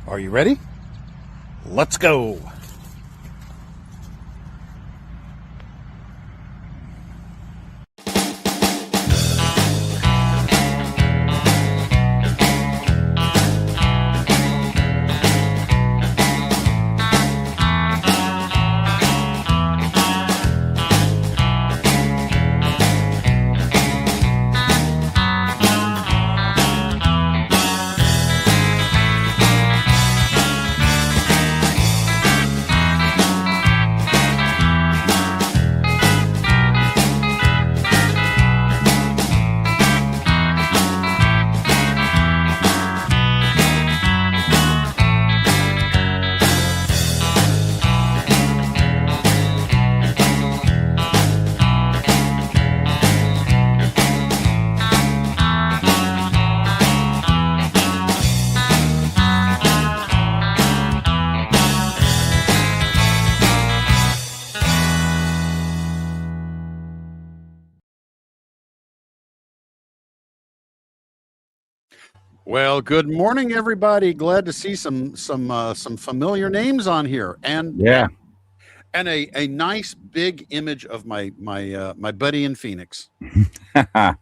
Are you ready? Let's go. Well, good morning, everybody. Glad to see some familiar names on here, and a nice big image of my buddy in Phoenix.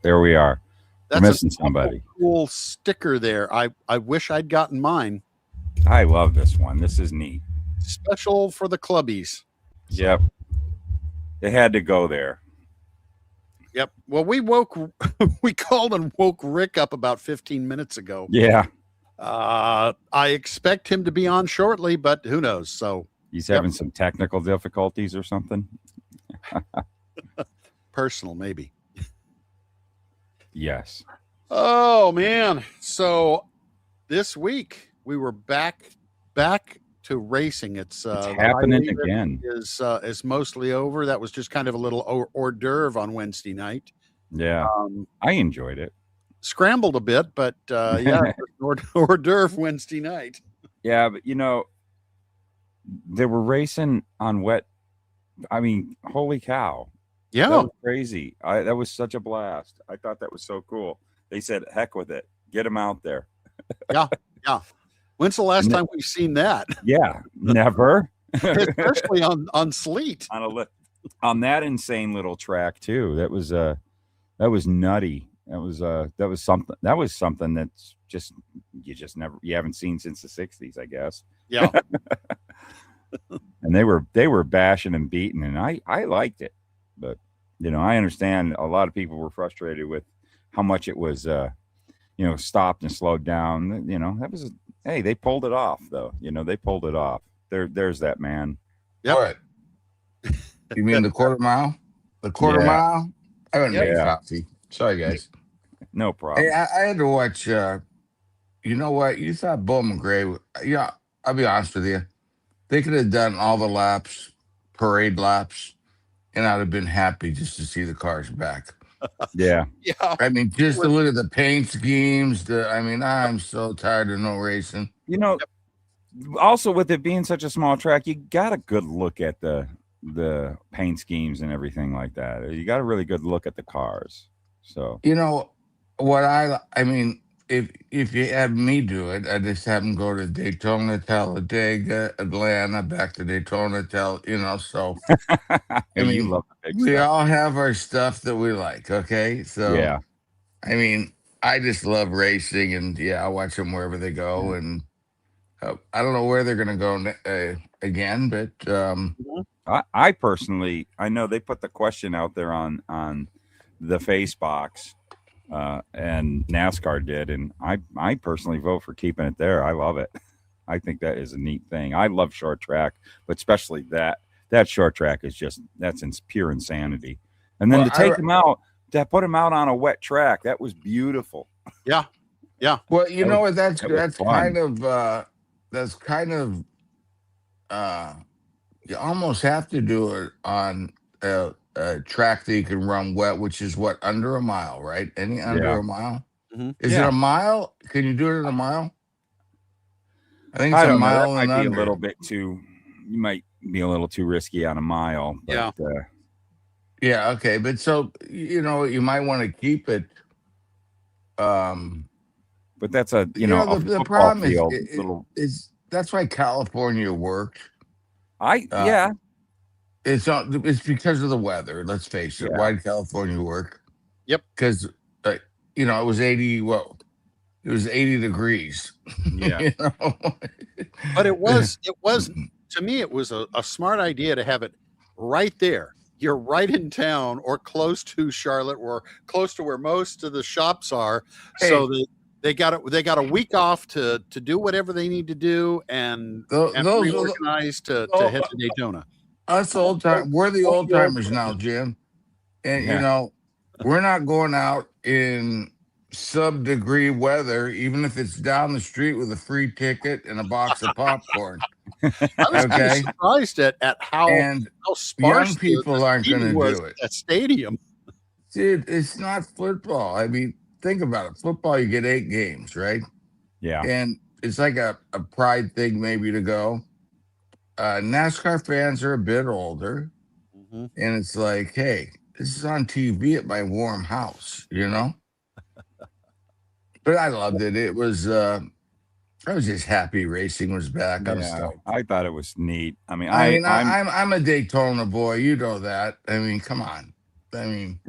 There we are. That's We're missing somebody. Cool sticker there. I wish I'd gotten mine. I love this one. This is neat. Special for the clubbies. Yep. It had to go there. Yep. Well, we called and woke Rick up about 15 minutes ago. Yeah. I expect him to be on shortly, but who knows? So he's having some technical difficulties or something. Personal, maybe. Yes. Oh man. So this week we were back to racing. It's happening again. Is mostly over. That was just kind of a little hors d'oeuvre on Wednesday night. Yeah, I enjoyed it. Scrambled a bit, but yeah, hors d'oeuvre Wednesday night. Yeah, but they were racing on wet. I mean, holy cow! Yeah, that was crazy. That was such a blast. I thought that was so cool. They said, "Heck with it, get them out there." Yeah. When's the last time we've seen that? Yeah, never. Especially on sleet. On that insane little track too. That was nutty. That was something that's just you haven't seen since the 60s, I guess. Yeah. And they were bashing and beating, and I liked it. But I understand a lot of people were frustrated with how much it was stopped and slowed down. That was they pulled it off though. They pulled it off. There's that man. Yep. All right. You mean the quarter mile? The quarter mile? I haven't made coffee. Sorry, guys. No problem. Hey, I had to watch. You know what? You thought Bo McGray? Yeah, I'll be honest with you. They could have done all the laps, parade laps, and I'd have been happy just to see the cars back. Yeah. I mean, just to look at the paint schemes. I'm so tired of no racing. Also with it being such a small track, you got a good look at the paint schemes and everything like that. You got a really good look at the cars. So what I mean, if you have me do it, I just have them go to Daytona, Talladega, Atlanta, back to Daytona, so I mean, you love the big we stuff. all have our stuff that we like, okay? So yeah. I mean, I just love racing, and I watch them wherever they go, and I don't know where they're going to go again, but I personally, I know they put the question out there on the face box, and NASCAR did, and I personally vote for keeping it there. I love it. I think that is a neat thing. I love short track, but especially that short track is that's pure insanity. And then to take them out, to put them out on a wet track, that was beautiful. Yeah. Well, that's kind of you almost have to do it on a track that you can run wet, which is under a mile, right? Under a mile. Mm-hmm. Is it a mile? Can you do it in a mile? I think it's a mile. That might be a little bit too. You might be a little too risky on a mile. But, yeah. Okay. But so you might want to keep it. But that's a the problem field, is that's why California worked. It's because of the weather. Let's face it. Why did California work? Yep. Because it was 80. Well, it was 80 degrees. Yeah. But it was to me, it was a smart idea to have it right there. You're right in town or close to Charlotte or close to where most of the shops are. Hey, so they got a week off to do whatever they need to do and reorganize to head to Daytona. Us old time, we're the old timers now, Jim. And we're not going out in sub-degree weather, even if it's down the street with a free ticket and a box of popcorn. I was kind of surprised at how sparse young people aren't going to do it. At stadium, dude, it's not football. I mean, think about it. Football, you get 8 games, right? Yeah, and it's like a pride thing, maybe, to go. NASCAR fans are a bit older, and it's like, hey, this is on TV at my warm house, But I loved it. It was. I was just happy racing was back. I thought it was neat. I mean, I'm a Daytona boy. You know that. I mean, come on. I mean,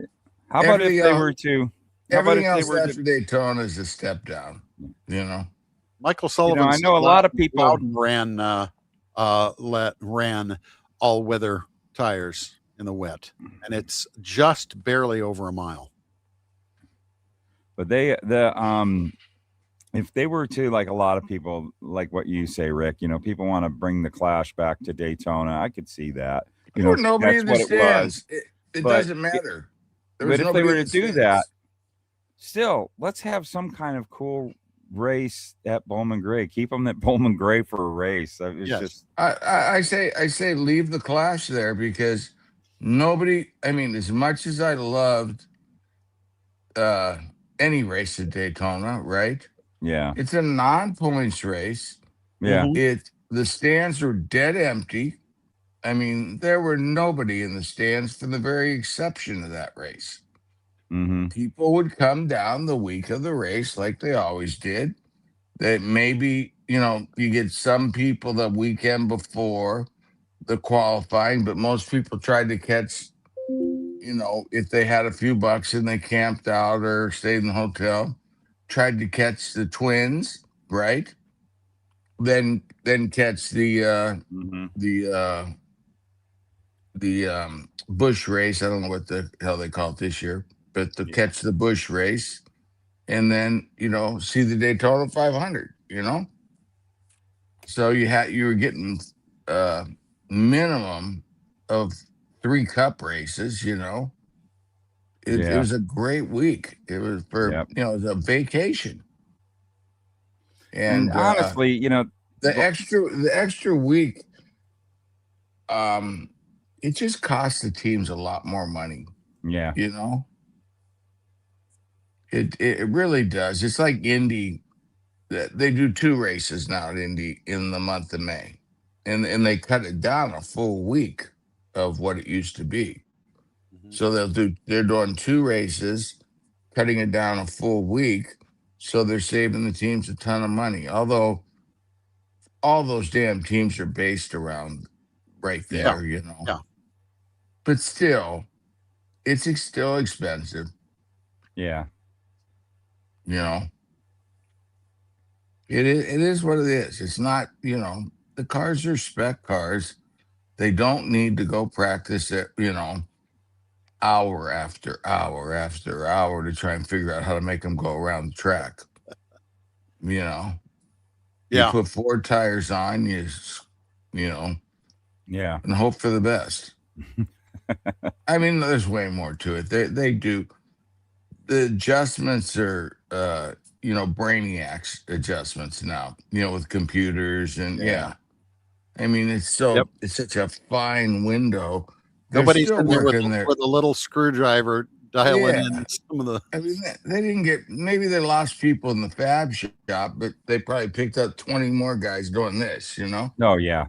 how about if they were to? Everything else after Daytona is a step down. Michael Sullivan. I know a lot of people ran all-weather tires in the wet, and it's just barely over a mile. But if they were to, like a lot of people, like what you say, Rick, people want to bring the Clash back to Daytona. I could see that. Nobody understands. It doesn't matter. But if they were to do that, still, let's have some kind of cool race at Bowman Gray. Keep them at Bowman Gray for a race. I say leave the Clash there because nobody. I mean, as much as I loved any race at Daytona, right? Yeah, it's a non-points race. Yeah, the stands were dead empty. I mean, there were nobody in the stands for the very exception of that race. People would come down the week of the race like they always did. That maybe, you get some people the weekend before the qualifying, but most people tried to catch, if they had a few bucks and they camped out or stayed in the hotel, tried to catch the Twins, right? Then catch the Busch race. I don't know what the hell they call it this year, but to catch the Busch race, and then see the Daytona 500. So you were getting minimum of 3 cup races. It was a great week. It was for it was a vacation. And honestly, the extra week, it just costs the teams a lot more money. Yeah. It really does. It's like Indy. They do 2 races now at Indy in the month of May, and they cut it down a full week of what it used to be. So they're doing 2 races, cutting it down a full week, so they're saving the teams a ton of money. Although all those damn teams are based around right there, Yeah. But still, it's still expensive. Yeah. It is what it is. It's not, the cars are spec cars. They don't need to go practice it, hour after hour after hour to try and figure out how to make them go around the track. You put 4 tires on, and hope for the best. I mean, there's way more to it. They do. The adjustments are, brainiacs adjustments now, with computers and I mean, it's such a fine window. Nobody's in there with a little screwdriver dialing in some of the. I mean, they didn't get. Maybe they lost people in the fab shop, but they probably picked up 20 more guys doing this. Oh yeah.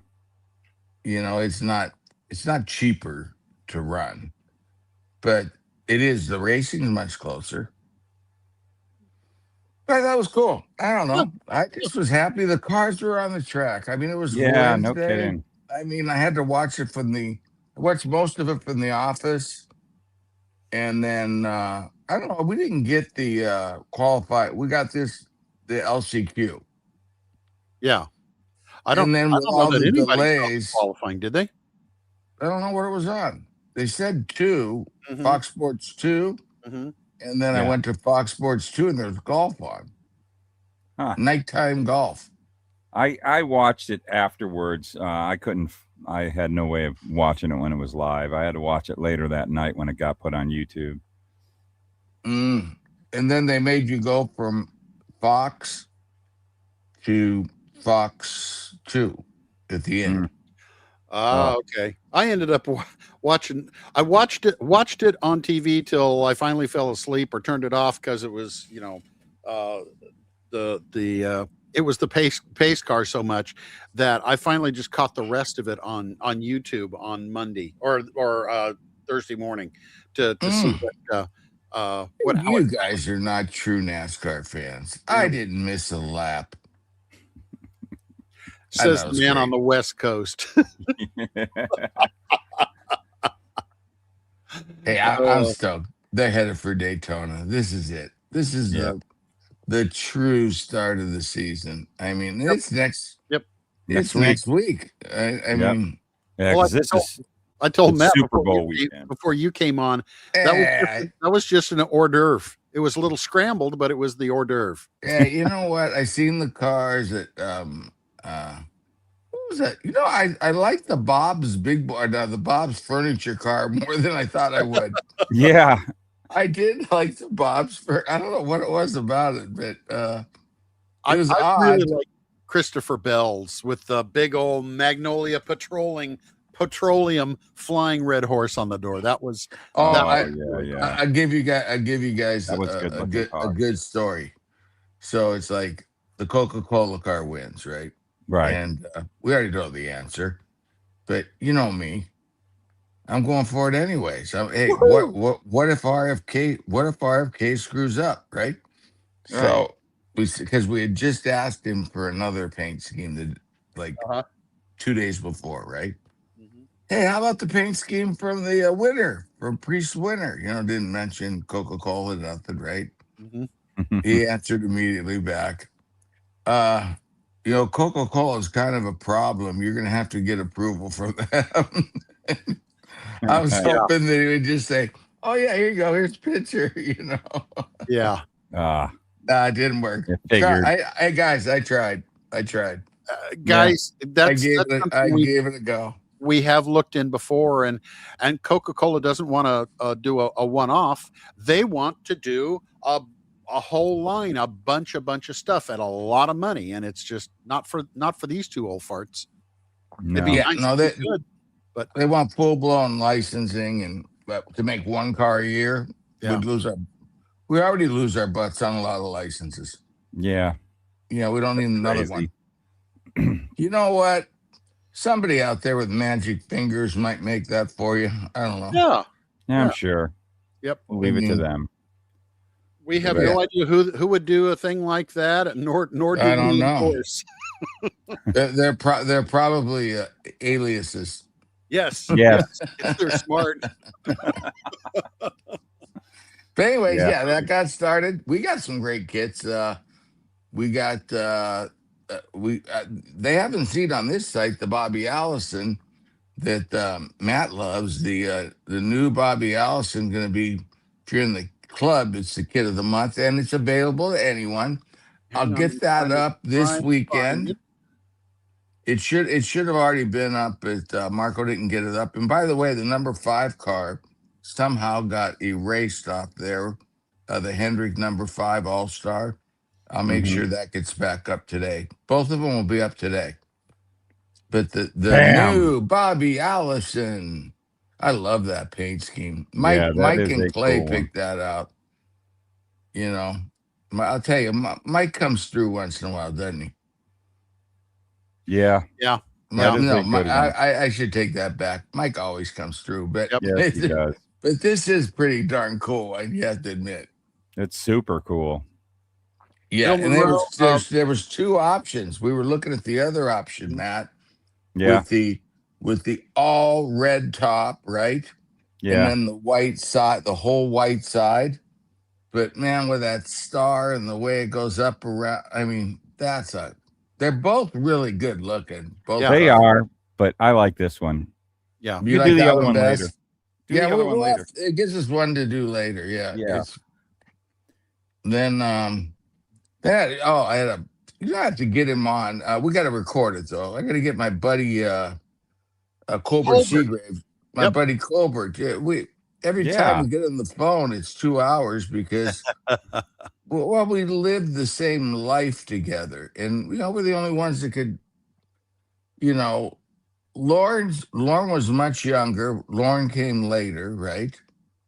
It's not cheaper to run, but it is. The racing is much closer. I thought it was cool. I don't Yeah. know. I just was happy the cars were on the track. I mean, it was Yeah, no Wednesday. kidding. I mean, I had to watch it I watched most of it from the office. And then I don't know, we didn't get the qualified. We got the LCQ. Yeah. And then I with don't know all that the anybody saw delays, qualifying, did they? I don't know what it was on. They said 2, Mhm. Fox Sports 2. Mhm. And then I Yeah. went to Fox Sports 2 and there's golf on. Huh. Nighttime golf. I watched it afterwards. I had no way of watching it when it was live. I had to watch it later that night when it got put on YouTube. And then they made you go from Fox to Fox 2 at the end. Okay. I ended up watching. I watched it on TV till I finally fell asleep or turned it off because it was, it was the pace car so much that I finally just caught the rest of it on YouTube on Monday or Thursday morning to see how You guys are not true NASCAR fans. I didn't miss a lap. Says the man on the West Coast. Hey, I'm stoked. They're headed for Daytona. This is it. This is the true start of the season. I mean, it's next. Yep. It's next week. I mean, yeah, because I told Matt Super Bowl weekend before you came on. That was just an hors d'oeuvre. It was a little scrambled, but it was the hors d'oeuvre. Yeah, you know what? I seen the cars at what was that? You know, I like the Bob's the Bob's furniture car more than I thought I would. Yeah. I did like the Bob's I don't know what it was about it, but it was I odd. really like Christopher Bell's with the big old Magnolia petroleum flying red horse on the door. That was I give you guys a good story. So it's like the Coca-Cola car wins, right? Right. And we already know the answer, but you know me, I'm going for it anyway. So hey, what if RFK screws up, right? So because we had just asked him for another paint scheme 2 days before, right? Mm-hmm. Hey, how about the paint scheme from the winner, from Priest winner? You know, didn't mention Coca-Cola, nothing, right? Mm-hmm. He answered immediately back. You know, Coca-Cola is kind of a problem. You're going to have to get approval from them. I was hoping that he would just say, "Oh yeah, here you go. Here's a picture." You know. Yeah. It didn't work. Guys, I tried. Guys, I gave it a go. We have looked in before, and Coca-Cola doesn't want to do a one-off. They want to do a whole line, a bunch of stuff at a lot of money, and it's just not for these two old farts. No, but they want full-blown licensing, and to make one car a year, we already lose our butts on a lot of licenses. Yeah. Yeah, we don't need another one. You know what? Somebody out there with magic fingers might make that for you. I don't know. Yeah, I'm sure. Yep. We'll leave it to them. We have no idea who would do a thing like that, nor do I don't we, know. of course. they're probably aliases. Yes. They're smart. But anyways, that got started. We got some great kits. We got they haven't seen on this site the Bobby Allison that Matt loves. The new Bobby Allison going to be, if you're in the club, it's the kit of the month, and it's available to anyone. I'll get that up this weekend. It should have already been up, but Marco didn't get it up. And by the way, the number 5 car somehow got erased off there. The Hendrick number 5 All-Star. I'll make sure that gets back up today. Both of them will be up today. But the new Bobby Allison, I love that paint scheme. Mike and Clay picked that out. You know, I'll tell you, Mike comes through once in a while, doesn't he? Yeah. I should take that back. Mike always comes through, but yes, he does. But this is pretty darn cool. You have to admit, it's super cool. Yeah, Bill and Monroe. there was two options. We were looking at the other option, Matt, Yeah. with the all red top, right? And Yeah. then the white side, the whole white side. But man, with that star and the way it goes up around, I mean, they're both really good looking. Both Yeah. They cars. are, but I like this one. Yeah. You You like do the that other one one later. best? Do Yeah, the other one we'll later. it gives us one to do later. Yeah. Yeah. Then I had a you have to get him on. We got to record it though. I got to get my buddy Colbert Colbert. Seagrave, my Yep. buddy Colbert. Yeah, every time Yeah. we get on the phone, it's 2 hours because well, we lived the same life together, and we're the only ones that could, you know. Lauren was much younger. Lauren came later, right?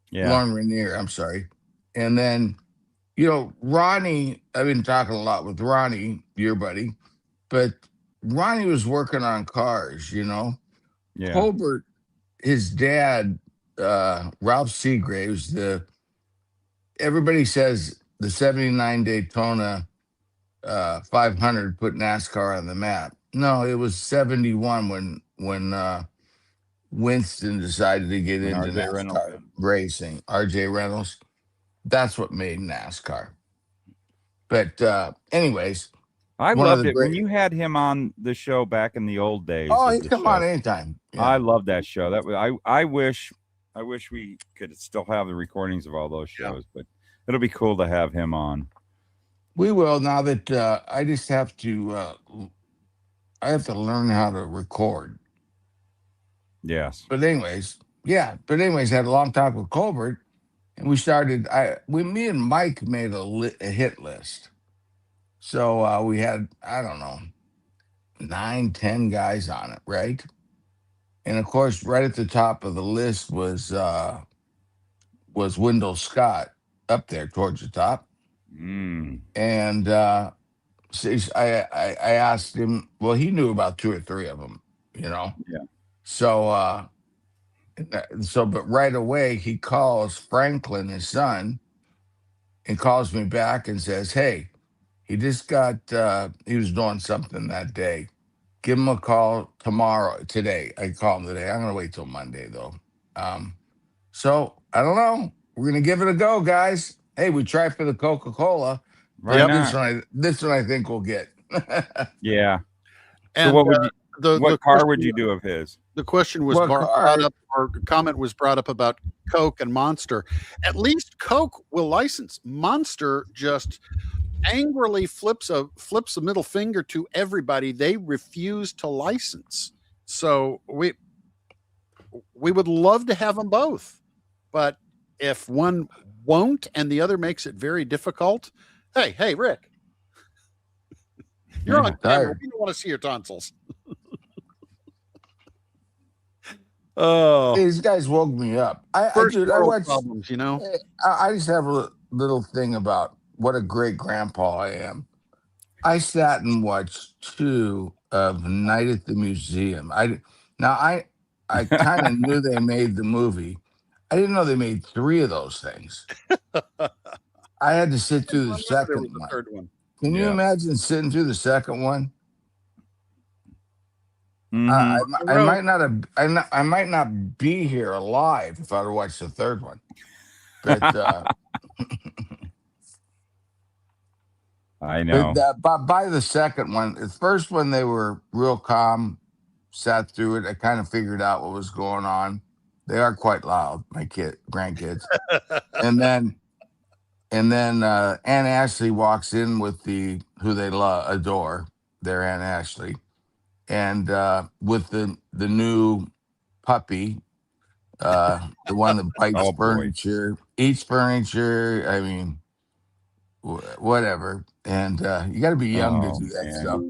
Yeah. Lauren Rainier, I'm sorry, and then Ronnie. I've been talking a lot with Ronnie, your buddy, but Ronnie was working on cars. Yeah. Colbert, his dad, Ralph Seagraves, everybody says the 79 Daytona 500 put NASCAR on the map. No, it was 71 when Winston decided to get When into RJ Reynolds NASCAR did. racing. RJ Reynolds, that's what made NASCAR. But anyways, I one of loved the it when great. you had him on the show back in the old days. Oh, of he the come show. on anytime. Yeah. I love that show. That was I wish we could still have the recordings of all those shows, but it'll be cool to have him on. We will now that I just have to. I have to learn how to record. Yes. But anyways, had a long talk with Colbert, and we started. Me and Mike made a hit list. So we had, I don't know, 9, 10 guys on it, right? And of course, right at the top of the list was Wendell Scott up there towards the top. And so I asked him. Well, he knew about 2 or 3 of them, Yeah. So but right away he calls Franklin, his son, and calls me back and says, "Hey, he just got he was doing something that day. Give him a call today." I call him today. I'm gonna wait till Monday though. So I don't know. We're gonna give it a go, guys. Hey, we tried for the Coca-Cola. Right. This one I think we'll get. Yeah. And so what would you what car would you do of his? The question was brought up, or comment was brought up about Coke and Monster. At least Coke will license. Monster just angrily flips a middle finger to everybody. They refuse to license. So we would love to have them both, but if one won't and the other makes it very difficult, hey, Rick, you're on camera. We don't want to see your tonsils. Oh, these guys woke me up. I watch problems, I just have a little thing about what a great grandpa I am. I sat and watched 2 of Night at the Museum. I kind of knew they made the movie. I didn't know they made 3 of those things. I had to sit through the second one. Third one. Can you imagine sitting through the second one? Mm-hmm. I might not be here alive if I'd watched the third one. But I know. But by the second one, the first one they were real calm, sat through it. I kind of figured out what was going on. They are quite loud, my grandkids. and then Aunt Ashley walks in with who they adore, their Aunt Ashley. And with the new puppy, the one that bites furniture, eats furniture. I mean, whatever. And you got to be young to do that stuff.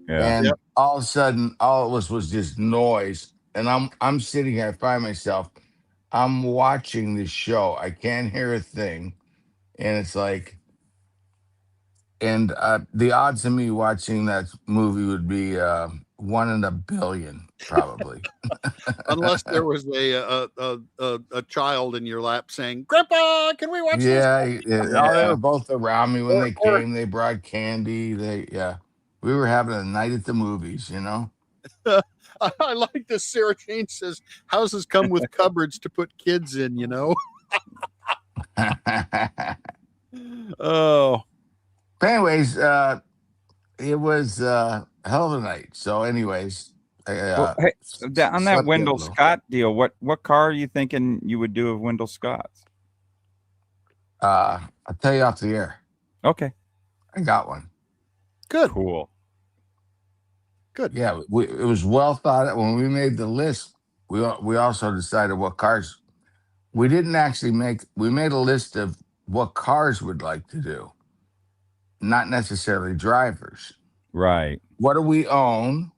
Yeah. And all of a sudden, all of us was just noise. And I'm sitting here. I find myself. I'm watching this show. I can't hear a thing, and it's like. And the odds of me watching that movie would be 1 in a billion, probably. Unless there was a child in your lap saying, "Grandpa, can we watch this?" Oh, they were both around me when they came. They brought candy. We were having a night at the movies, you know. I like this. Sarah Jane says houses come with cupboards to put kids in, you know. Oh. But anyways, it was a hell of a night. So, anyways, Well, hey, on that Wendell Scott deal, what car are you thinking you would do of Wendell Scott's? I'll tell you off the air. Okay, I got one. Good. Cool. Good. Yeah, it was well thought out. When we made the list, we also decided what cars. We didn't actually we made a list of what cars we'd like to do, not necessarily drivers. Right. What do we own?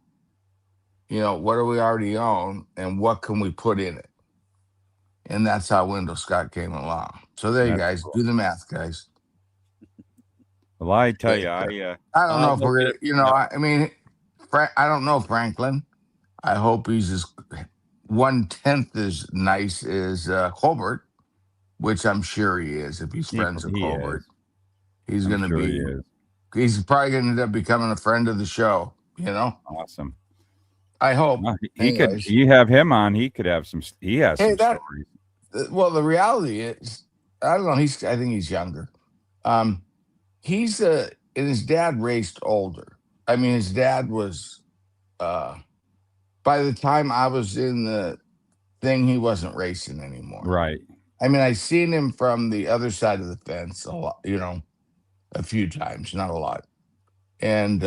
You know, what do we already own, and what can we put in it? And that's how Wendell Scott came along. So there you guys, do the math, guys. Well, I tell you, I don't know if we're gonna, you know, I mean, I don't know Franklin. I hope he's as 1/10 as nice as Colbert, which I'm sure he is. If he's friends with Colbert, he's going to be. He's probably going to end up becoming a friend of the show. You know, awesome. I hope he could. You have him on. He could have some. He has some stories. Well, the reality is, I don't know. I think he's younger. He's and his dad raced older. I mean, his dad was. By the time I was in the thing, he wasn't racing anymore. Right. I mean, I seen him from the other side of the fence a lot. You know, a few times, not a lot. And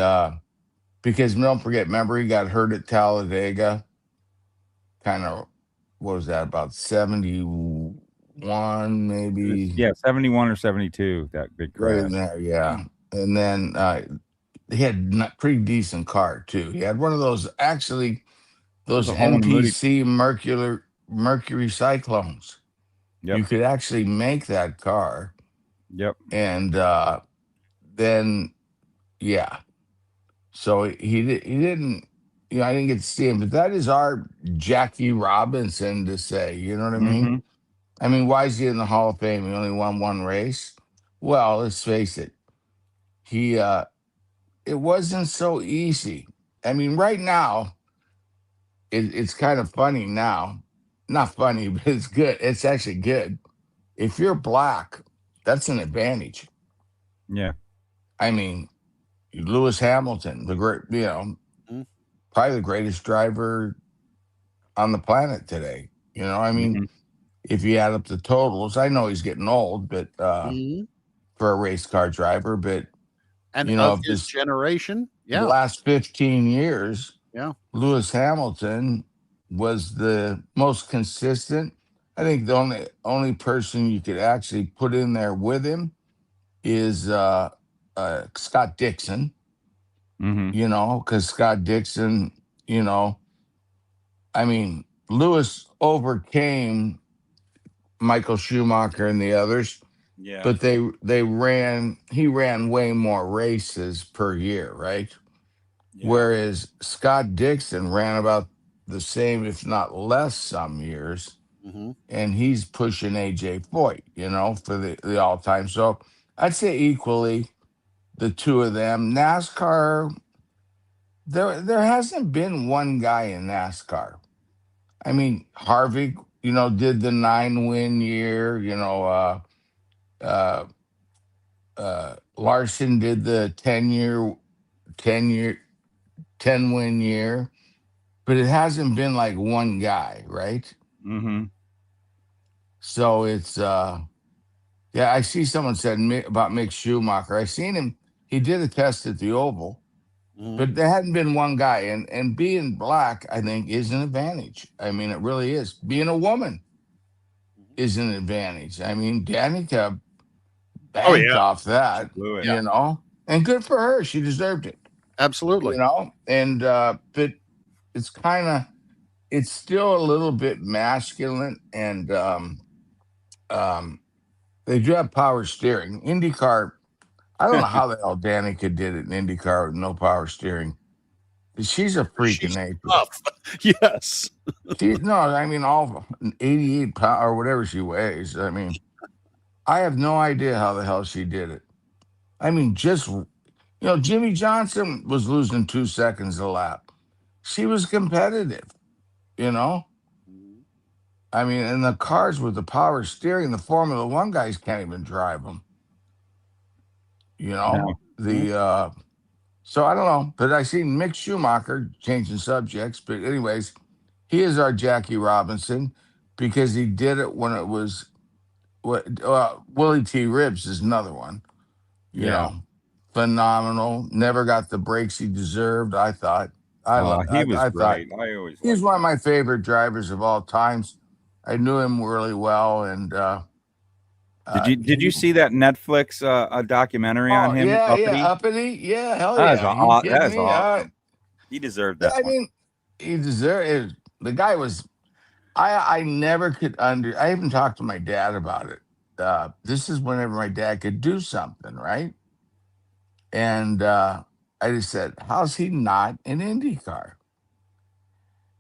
because don't forget, remember he got hurt at Talladega. Kind of, what was that, about 71, maybe? Yeah, 71 or 72, that big crash. Right in there, yeah. And then he had a pretty decent car, too. He had one of those, actually, those NPC Mercury Cyclones. Yep. You could actually make that car. Yep. And then, yeah. So he didn't, you know, I didn't get to see him, but that is our Jackie Robinson to say, you know what I mean? I mean, why is he in the Hall of Fame? He only won one race. Well, let's face it. It wasn't so easy. I mean, right now, it's kind of funny now. Not funny, but it's good. It's actually good. If you're black, that's an advantage. Yeah. I mean, Lewis Hamilton, the great, you know, probably the greatest driver on the planet today. You know, I mean, if you add up the totals, I know he's getting old, but for a race car driver, but and you know, of his generation, the last 15 years, Lewis Hamilton was the most consistent. I think the only person you could actually put in there with him is Scott Dixon. You know, because Scott Dixon, you know, I mean, Lewis overcame Michael Schumacher and the others. Yeah. But he ran way more races per year, right? Yeah. Whereas Scott Dixon ran about the same, if not less, some years. And he's pushing AJ Foyt, you know, for the all-time. So I'd say equally the two of them. NASCAR, there hasn't been one guy in NASCAR. I mean, Harvick, you know, did the 9-win year, you know, Larson did the 10-win year, but it hasn't been like one guy, right? So it's I see someone said about Mick Schumacher. I seen him, he did a test at the Oval, but there hadn't been one guy, and being black, I think, is an advantage. I mean, it really is. Being a woman is an advantage. I mean, Danica banked off that, you know, and good for her. She deserved it. Absolutely. You know, and but it's still a little bit masculine, and they do have power steering. IndyCar, I don't know how the hell Danica did it in IndyCar with no power steering. She's a freak of nature. Tough. Yes. I mean, all 88 pounds or whatever she weighs. I mean, I have no idea how the hell she did it. I mean, Jimmy Johnson was losing 2 seconds a lap. She was competitive, you know? I mean, and the cars with the power steering, the Formula One guys can't even drive them. No. So I don't know, but I seen Mick Schumacher changing subjects. But anyways, he is our Jackie Robinson because he did it when it was Willie T. Ribs is another one. You know, phenomenal. Never got the breaks he deserved. I thought. He was I great. thought I always. He's one of my favorite drivers of all times. I knew him really well, and did you see that Netflix documentary on him? Uppity, hell yeah. That is awesome. He deserved that. I mean, he deserved it. The guy was. I never could I even talked to my dad about it. This is whenever my dad could do something, right? And I just said, how's he not an IndyCar?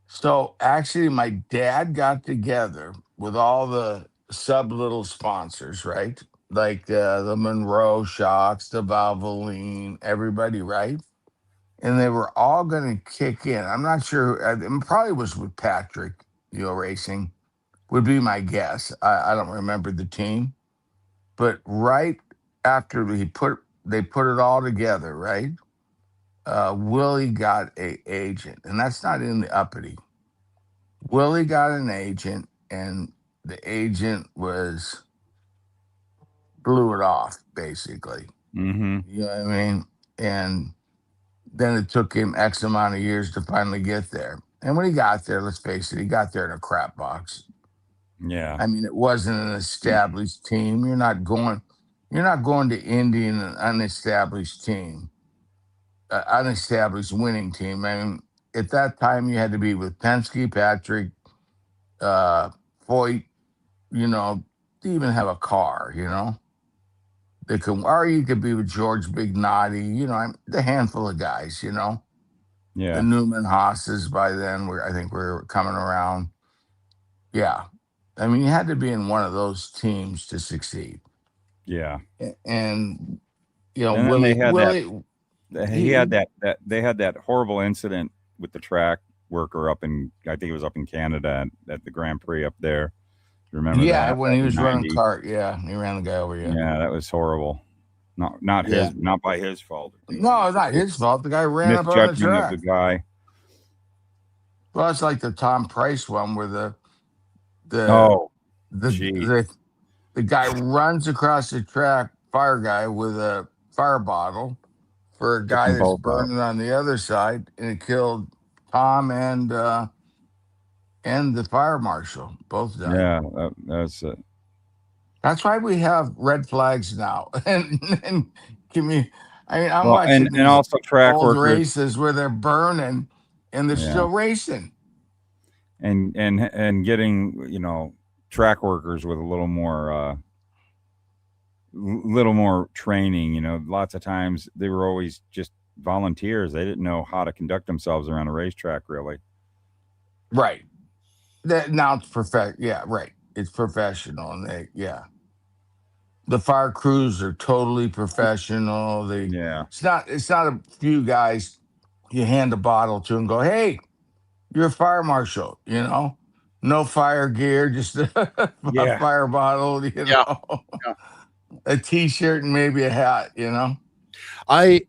So actually, my dad got together with all the little sponsors, right? Like the Monroe Shocks, the Valvoline, everybody, right? And they were all going to kick in. I'm not sure. It probably was with Patrick, Racing, would be my guess. I don't remember the team. But right after they put it all together, right? Willie got an agent, and that's not in the uppity. Willie got an agent, and the agent blew it off, basically. Mm-hmm. You know what I mean? And then it took him X amount of years to finally get there. And when he got there, let's face it, he got there in a crap box. Yeah. I mean, it wasn't an established team. You're not going to Indy in an unestablished team, unestablished winning team. I mean, at that time, you had to be with Penske, Patrick, Foyt, to even have a car, or you could be with George Bignotti, the handful of guys, Yeah. The Newman Haas's by then, I think we're coming around. Yeah. I mean, you had to be in one of those teams to succeed. Yeah. And, and Willie, they had that horrible incident with the track worker I think it was up in Canada at the Grand Prix up there. Remember that? Yeah, when he was running kart. Yeah, he ran the guy over. Yeah, that was horrible. Not by his fault. No, it's not his fault. The guy ran up on the track. Of the guy. Well, it's like the Tom Price one where the guy runs across the track, fire guy with a fire bottle for a guy that's burning on the other side, and it killed Tom and the fire marshal. Both died. Yeah, that's it. That's why we have red flags now. and give me, I'm watching and also track old workers races where they're burning and they're still racing. And getting track workers with a little more training. Lots of times they were always just volunteers. They didn't know how to conduct themselves around a racetrack, really. Right. Now it's perfect. Yeah, right. It's professional, and the fire crews are totally professional. It's not a few guys you hand a bottle to and go, hey, you're a fire marshal, no fire gear, just a fire bottle, a t-shirt and maybe a hat, I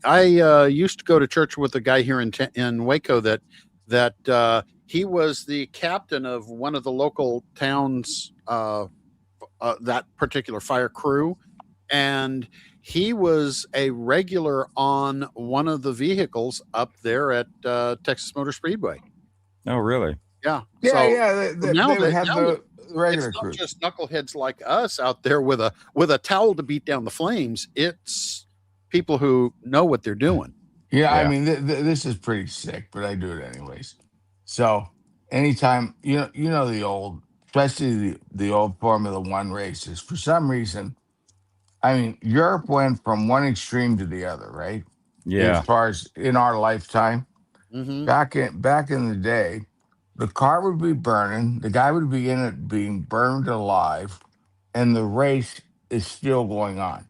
used to go to church with a guy here in Waco that he was the captain of one of the local towns, that particular fire crew, and he was a regular on one of the vehicles up there at Texas Motor Speedway. Oh, really? Yeah. They would have the regular it's crew. Not just knuckleheads like us out there with a towel to beat down the flames. It's people who know what they're doing. Yeah. I mean, this is pretty sick, but I do it anyways. So anytime, the old, especially the old Formula One races, for some reason, I mean, Europe went from one extreme to the other, right? Yeah. As far as in our lifetime. Mm-hmm. Back in the day, the car would be burning, the guy would be in it being burned alive, and the race is still going on.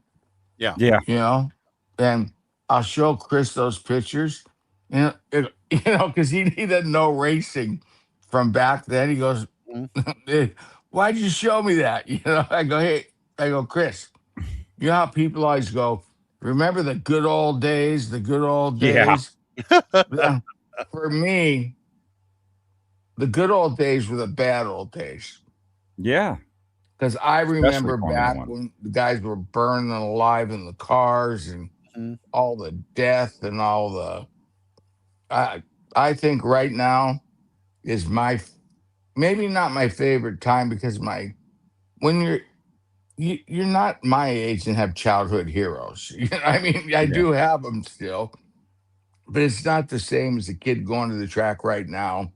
Yeah. Yeah. You know, and I'll show Chris those pictures. Because he doesn't know racing from back then. He goes, "Why'd you show me that?" I go, "Hey," I go, "Chris, you know how people always go, remember the good old days, the good old Yeah. days." For me, the good old days were the bad old days. Yeah. Because I Especially remember Formula back One. when the guys were burning alive in the cars and Mhm. all the death and all the. I think right now is maybe not my favorite time because when you're not my age and have childhood heroes. I mean, I Yeah. do have them still, but it's not the same as a kid going to the track right now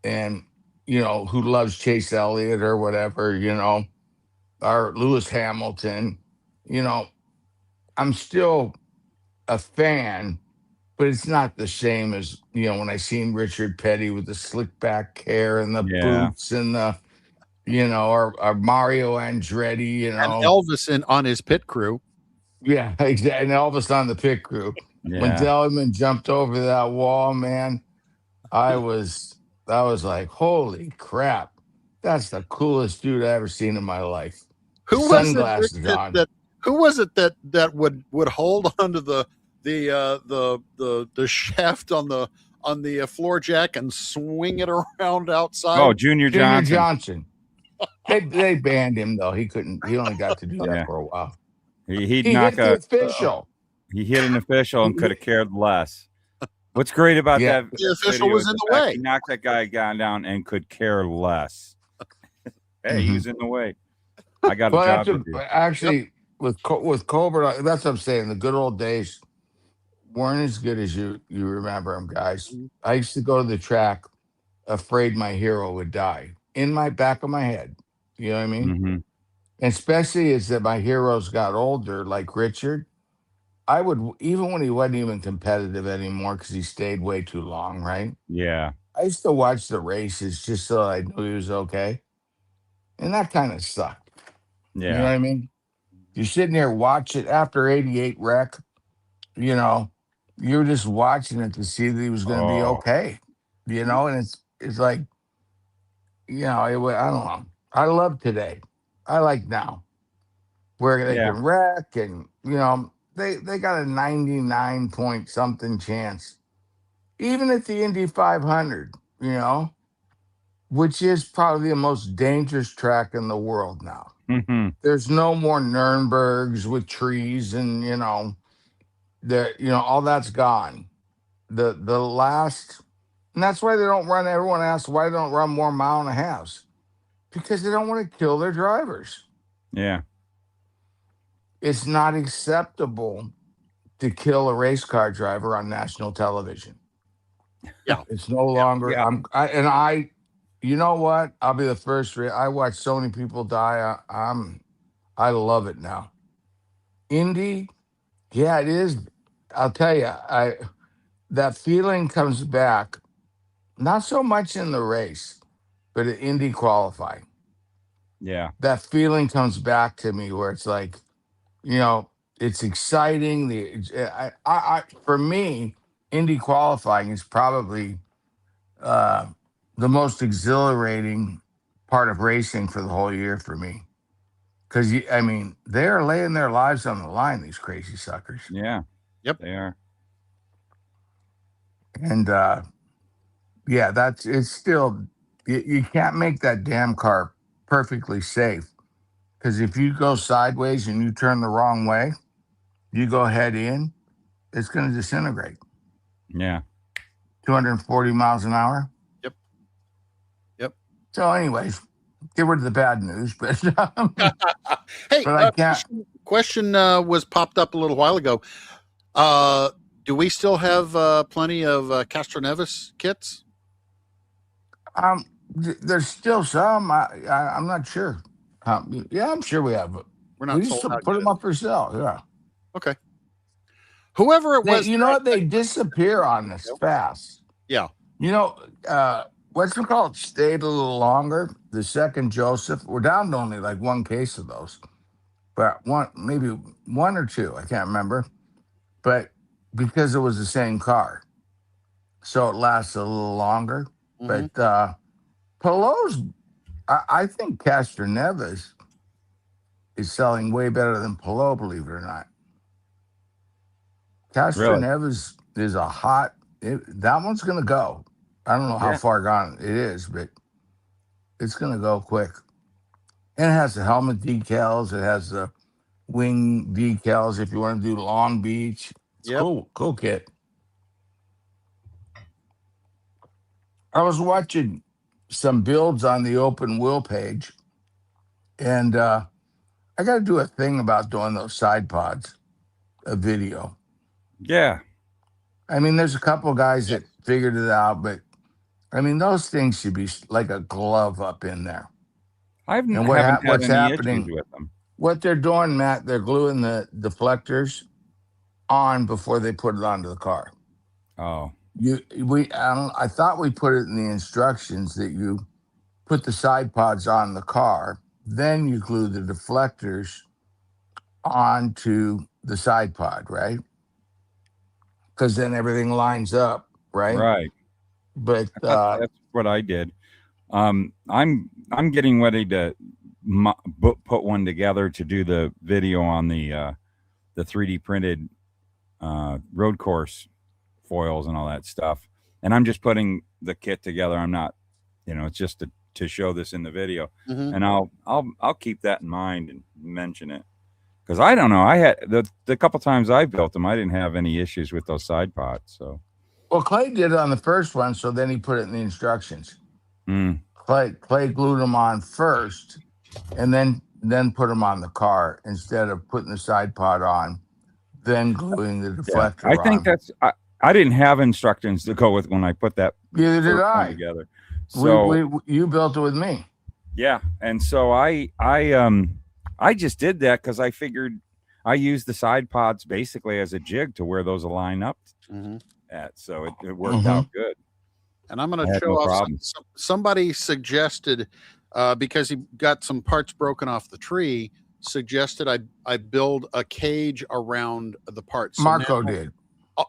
and who loves Chase Elliott or whatever, or Lewis Hamilton. You know, I'm still a fan, but it's not the same as when I seen Richard Petty with the slick back hair and the Yeah. boots and the or Mario Andretti, And Elvis on his pit crew. yeah, exactly. And Elvis on the pit crew. When Yeah. Delman jumped over that wall, man, I was like, holy crap, that's the coolest dude I ever seen in my life. Who was it, Rick, Sunglasses on. that would hold onto the shaft on the floor jack and swing it around outside? Oh, Junior Johnson. They banned him though. He couldn't. He only got to do that for a while. He'd He knock hit the official. He hit an official and could have cared less. What's great about that? The official was in the way. He knocked that guy down and could care less. Hey, he was in the way. I got a job to do. Actually, with Cobra, that's what I'm saying. The good old days weren't as good as you remember them, guys. I used to go to the track afraid my hero would die in my back of my head. You know what I mean? Mm-hmm. And especially as that my heroes got older, like Richard. I would, even when he wasn't even competitive anymore because he stayed way too long, right? Yeah. I used to watch the races just so I knew he was okay. And that kind of sucked. Yeah. You know what I mean? You're sitting there watching after 88 wreck, you're just watching it to see that he was going to be okay. And it's like, I don't know. I love today. I like now where they can wreck and, they got a 99 point something chance. Even at the Indy 500, which is probably the most dangerous track in the world now. Mm-hmm. There's no more Nürnbergs with trees and, all that's gone. The last, and that's why they don't run. Everyone asks why they don't run more mile and a halves, because they don't want to kill their drivers. Yeah. It's not acceptable to kill a race car driver on national television. Yeah. It's no longer, Yeah. You know what? I'll be the first. I watch so many people die. I love it now. Indy, yeah, it is. I'll tell you, that feeling comes back, not so much in the race, but at Indy qualifying. Yeah. That feeling comes back to me where it's like, it's exciting. For me, Indy qualifying is probably the most exhilarating part of racing for the whole year for me. Because, they're laying their lives on the line, these crazy suckers. Yeah. Yep. They are. And, it's still, you can't make that damn car perfectly safe. Because if you go sideways and you turn the wrong way, you go head in, it's going to disintegrate. Yeah. 240 miles an hour. Yep. So, anyways, get rid of the bad news. But hey, but I can't. Question was popped up a little while ago. Do we still have plenty of Castroneves kits? There's still some. I'm not sure. Yeah, I'm sure we have. We're not we used to put them up for sale. Yeah. Okay. Whoever it was, They disappear on us fast. Yeah. You know, what's it called? Stayed a little longer. The second Joseph. We're down to only like one case of those, but maybe one or two. I can't remember. But because it was the same car, so it lasts a little longer. Mm-hmm. But Pelo's, I think Castor Neves is selling way better than Pelot, believe it or not. Castor Really? Neves is a hot. That one's going to go. I don't know how far gone it is, but it's going to go quick. And it has the helmet decals. It has the wing decals if you want to do Long Beach. It's cool kit. I was watching some builds on the open wheel page, and I got to do a thing about doing those side pods, a video. Yeah. I mean, there's a couple of guys that figured it out, but I mean, those things should be like a glove up in there. Haven't had what's any happening issues with them. What they're doing, Matt, they're gluing the deflectors on before they put it onto the car. Oh. I thought we put it in the instructions that you put the side pods on the car, then you glue the deflectors onto the side pod, right? Because then everything lines up, right? Right. But that's what I did. I'm getting ready to put one together to do the video on the 3D printed road course foils and all that stuff. And I'm just putting the kit together. I'm not, it's just to show this in the video. Mm-hmm. And I'll keep that in mind and mention it. Because I don't know. I had the couple times I built them, I didn't have any issues with those side pods. So, well, Clay did it on the first one, so then he put it in the instructions. Mm. Clay glued them on first, and then put them on the car instead of putting the side pod on, then gluing the deflector. I think that's. I didn't have instructions to go with when I put that. Neither did I. Together. So you built it with me. Yeah, and so I just did that because I figured I used the side pods basically as a jig to where those align up at. So it worked out good. And I'm going to show off. Somebody suggested, because he got some parts broken off the tree, suggested I build a cage around the parts. So Marco did.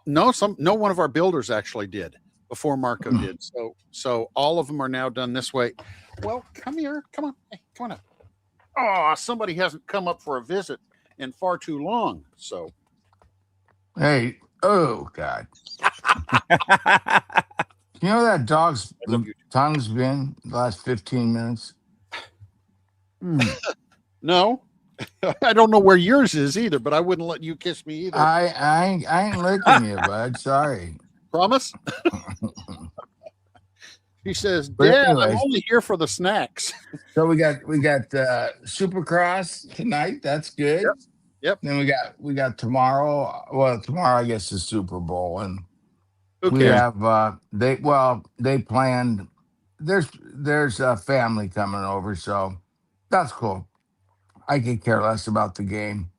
No, one of our builders actually did before Marco did. So all of them are now done this way. Well, come here. Come on. Hey, come on up. Oh, somebody hasn't come up for a visit in far too long. So. Hey. Oh, God. You know that dog's tongue's been the last 15 minutes? No. I don't know where yours is either, but I wouldn't let you kiss me either. I ain't licking you, bud. Sorry. Promise? He says, Dad, anyways, I'm only here for the snacks. So we got Supercross tonight. That's good. Yep. Then we got tomorrow. Well, tomorrow I guess is Super Bowl, and okay. We have they planned. There's a family coming over, so that's cool. I could care less about the game.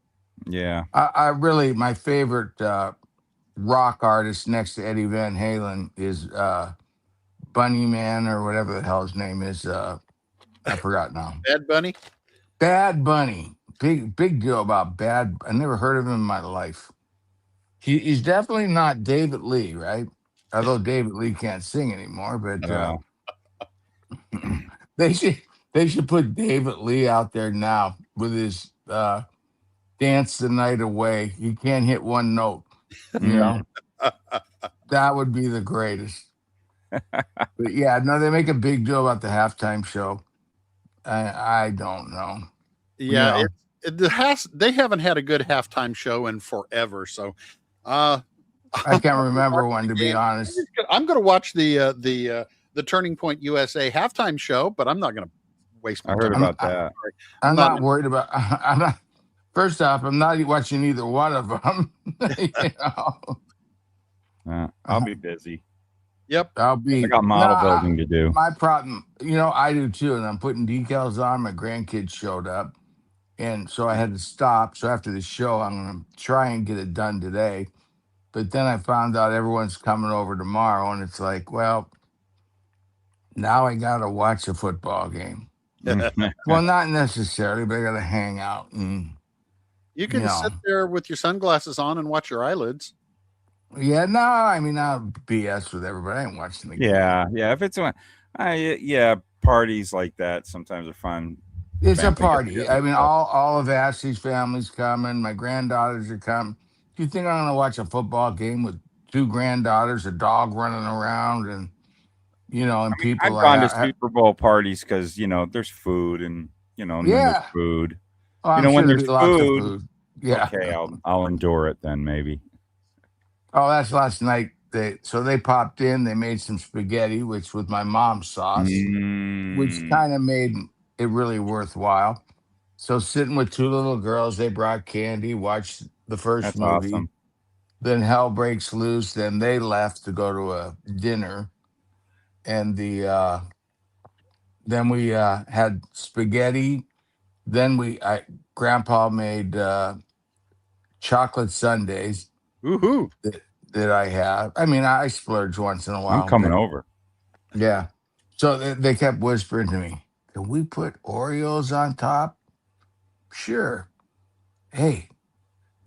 Yeah. I really, my favorite rock artist next to Eddie Van Halen is Bunny Man or whatever the hell his name is. I forgot now. Bad Bunny? Bad Bunny. Big deal about Bad. I never heard of him in my life. He's definitely not David Lee, right? Although David Lee can't sing anymore, but they should put David Lee out there now with his Dance the Night Away. He can't hit one note. You know? That would be the greatest. But yeah, no, they make a big deal about the halftime show. I don't know. Yeah, they haven't had a good halftime show in forever. So I can't remember one, to be honest. I'm going to watch the Turning Point USA halftime show, but I'm not going to waste my time. I heard about that. I'm not worried about. I'm not. First off, I'm not watching either one of them. I'll be busy. Yep, I'll be. I got model building to do. My problem, I do too, and I'm putting decals on. My grandkids showed up, and so I had to stop. So after the show, I'm going to try and get it done today. But then I found out everyone's coming over tomorrow, and it's like, well, now I got to watch a football game. Well, not necessarily, but I got to hang out and you can sit there with your sunglasses on and watch your eyelids. Yeah, no, I mean I'll BS with everybody. I ain't watching the game. Yeah. If it's one, parties like that sometimes are fun. It's a party. I mean, all of Ashley's family's coming. My granddaughters are coming. Do you think I'm going to watch a football game with 2 granddaughters, a dog running around, and people? I've gone to Super Bowl parties because there's food and when there's food. Oh, I'm sure when there's lots of food. Yeah. Okay, I'll endure it then maybe. Oh, that's last night. They popped in. They made some spaghetti, which with my mom's sauce, which kind of made it really worthwhile. So sitting with 2 little girls, they brought candy, watched the first movie. Awesome. Then hell breaks loose. Then they left to go to a dinner, and then we had spaghetti. Then Grandpa made chocolate sundaes. Woohoo! That I have. I mean, I splurge once in a while. I'm coming over. Yeah. So they kept whispering to me, "Can we put Oreos on top?" Sure. Hey,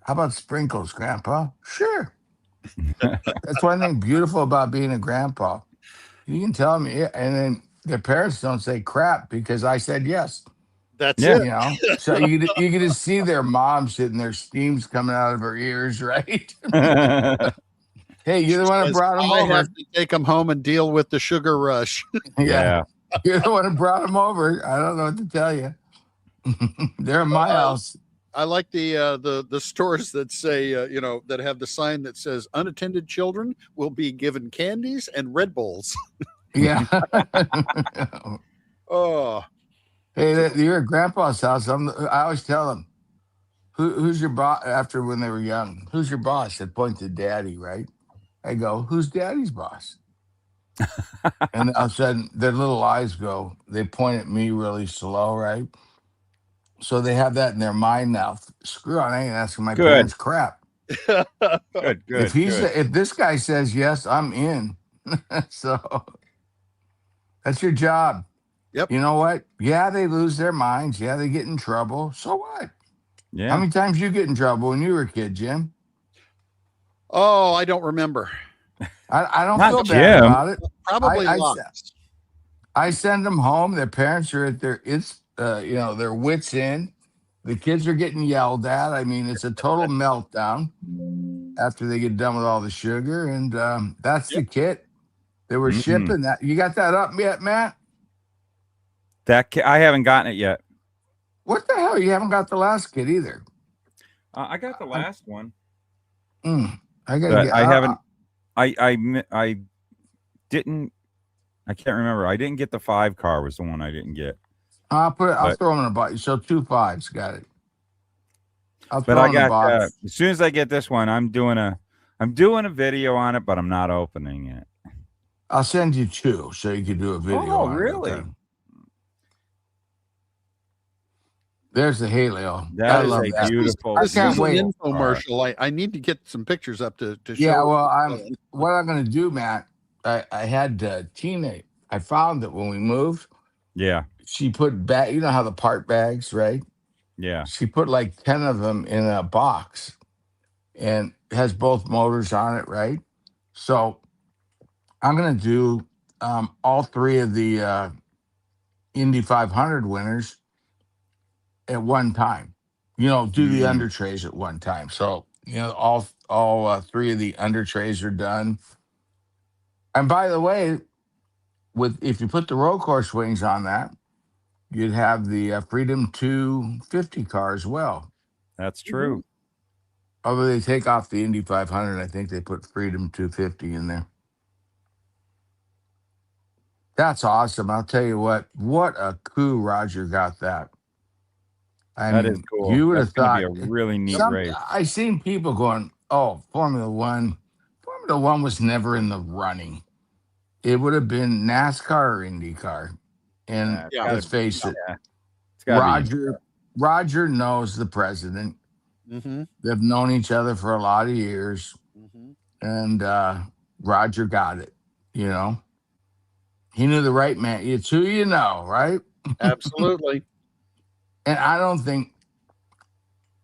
how about sprinkles, Grandpa? Sure. That's one thing beautiful about being a grandpa. You can tell me, and then their parents don't say crap because I said yes. That's it. So you get to see their mom sitting there, steam's coming out of her ears, right? Hey, you're the one who brought them over. I have to take them home and deal with the sugar rush. Yeah. You're the one who brought them over. I don't know what to tell you. They're in my house. I like the stores that say, that have the sign that says unattended children will be given candies and Red Bulls. Yeah. Oh. Hey, you're at Grandpa's house. I always tell them, who's your boss? After when they were young, who's your boss? They point to Daddy, right? I go, who's Daddy's boss? And all of a sudden, their little eyes go. They point at me really slow, right? So they have that in their mind now. Screw on, I ain't asking my parents crap. Good. If this guy says yes, I'm in. So that's your job. Yep. You know what? Yeah, they lose their minds. Yeah, they get in trouble. So what? Yeah. How many times you get in trouble when you were a kid, Jim? Oh, I don't remember. I don't feel bad about it. Probably lots. I send them home. Their parents are at their their wits end. The kids are getting yelled at. I mean, it's a total meltdown after they get done with all the sugar, and that's the kit they were shipping. That you got that up yet, Matt? I haven't gotten it yet. What the hell? You haven't got the last kit either. I got the last one. I haven't. I didn't. I can't remember. I didn't get the 5 car. Was the one I didn't get. I'll throw them in a box. So 2 5s, got it. But I got as soon as I get this one, I'm doing a video on it, but I'm not opening it. I'll send you 2 so you can do a video. Oh, really? There's the Haleo. I love that. Beautiful. I can't wait. An infomercial. I need to get some pictures up to show. Yeah, well, what I'm going to do, Matt. I had Tina. I found that when we moved. Yeah. She put back. You know how the part bags, right? Yeah. She put like 10 of them in a box, and has both motors on it, right? So I'm going to do all 3 of the Indy 500 winners at one time. Do the under trays at one time. So all 3 of the under trays are done. And by the way, if you put the road course wings on that, you'd have the Freedom 250 car as well. That's true. Although they take off the Indy 500, I think they put Freedom 250 in there. That's awesome. I'll tell you what a coup Roger got that. That is cool. You would have thought be a really neat race. I seen people going, "Oh, Formula One was never in the running. It would have been NASCAR or IndyCar." And let's face it, Roger knows the president. Mm-hmm. They've known each other for a lot of years. and Roger got it. You know, he knew the right man. It's who you know, right? Absolutely. And I don't think,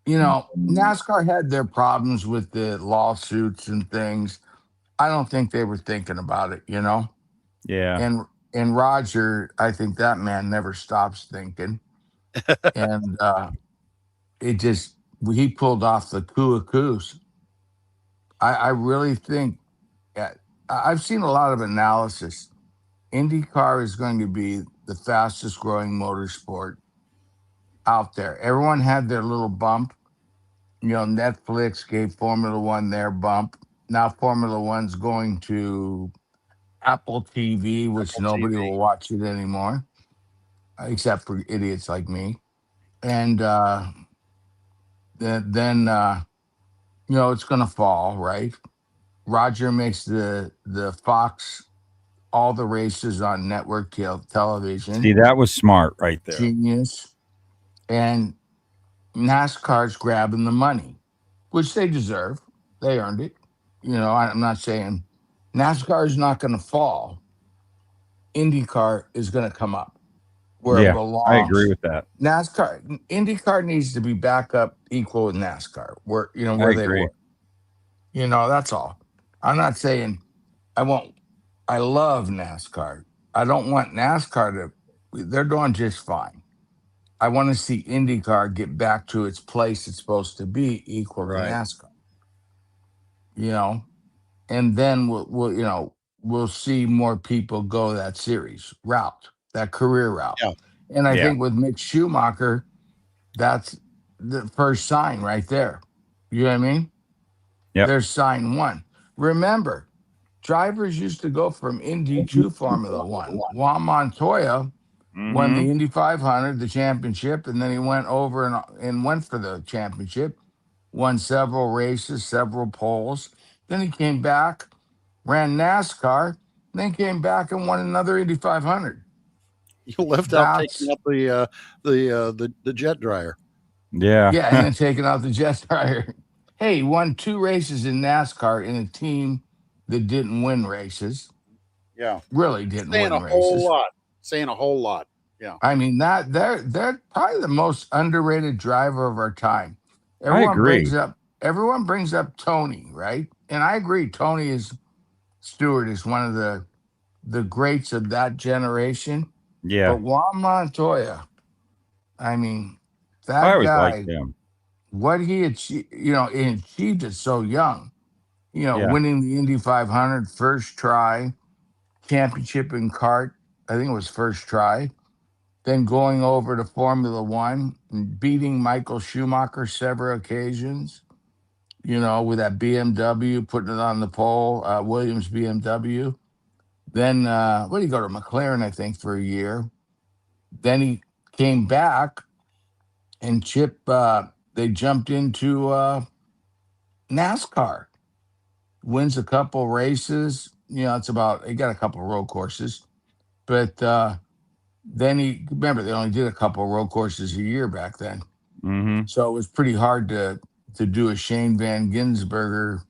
NASCAR had their problems with the lawsuits and things. I don't think they were thinking about it, Yeah. And Roger, I think that man never stops thinking. And he pulled off the coup of coups. I really think I've seen a lot of analysis. IndyCar is going to be the fastest growing motorsport out there. Everyone had their little bump. Netflix gave Formula One their bump. Now Formula One's going to Apple TV, which Apple nobody TV. will watch it anymore, except for idiots like me. And then it's going to fall, right? Roger makes the Fox all the races on network television. See, that was smart right there. Genius. And NASCAR's grabbing the money, which they deserve. They earned it. I'm not saying NASCAR is not going to fall. IndyCar is going to come up where it Yeah, belongs. I agree with that. IndyCar needs to be back up equal with NASCAR, where they agree. were. That's all. I'm not saying I love NASCAR. I don't want NASCAR they're doing just fine. I want to see IndyCar get back to its place it's supposed to be, equal to NASCAR. And then we'll see more people go that series route, that career route. Yeah. And I think with Mick Schumacher, that's the first sign right there. You know what I mean? Yeah. There's sign one. Remember, drivers used to go from Indy to Formula One. Juan Montoya won the Indy 500, the championship, and then he went over and went for the championship, won several races, several poles. Then he came back, ran NASCAR, then came back and won another Indy 500. You left out taking out the jet dryer. Yeah. Yeah, and then taking out the jet dryer. Hey, he won 2 races in NASCAR in a team that didn't win races. Yeah. Really didn't win races. Saying a whole lot. Yeah. I mean, they're probably the most underrated driver of our time. I agree. Everyone brings up Tony, right? And I agree. Tony Stewart is one of the greats of that generation. Yeah. But Juan Montoya, I mean, that I always guy, liked him. what he achieved, he achieved it so young. Winning the Indy 500 first try, championship in kart, I think it was first try. Then going over to Formula One and beating Michael Schumacher several occasions, with that BMW, putting it on the pole, Williams BMW. Then, what did he go to? McLaren, I think, for a year. Then he came back and they jumped into NASCAR. Wins a couple races. He got a couple road courses. But then remember, they only did a couple road courses a year back then. So it was pretty hard to do a Shane Van Gisbergen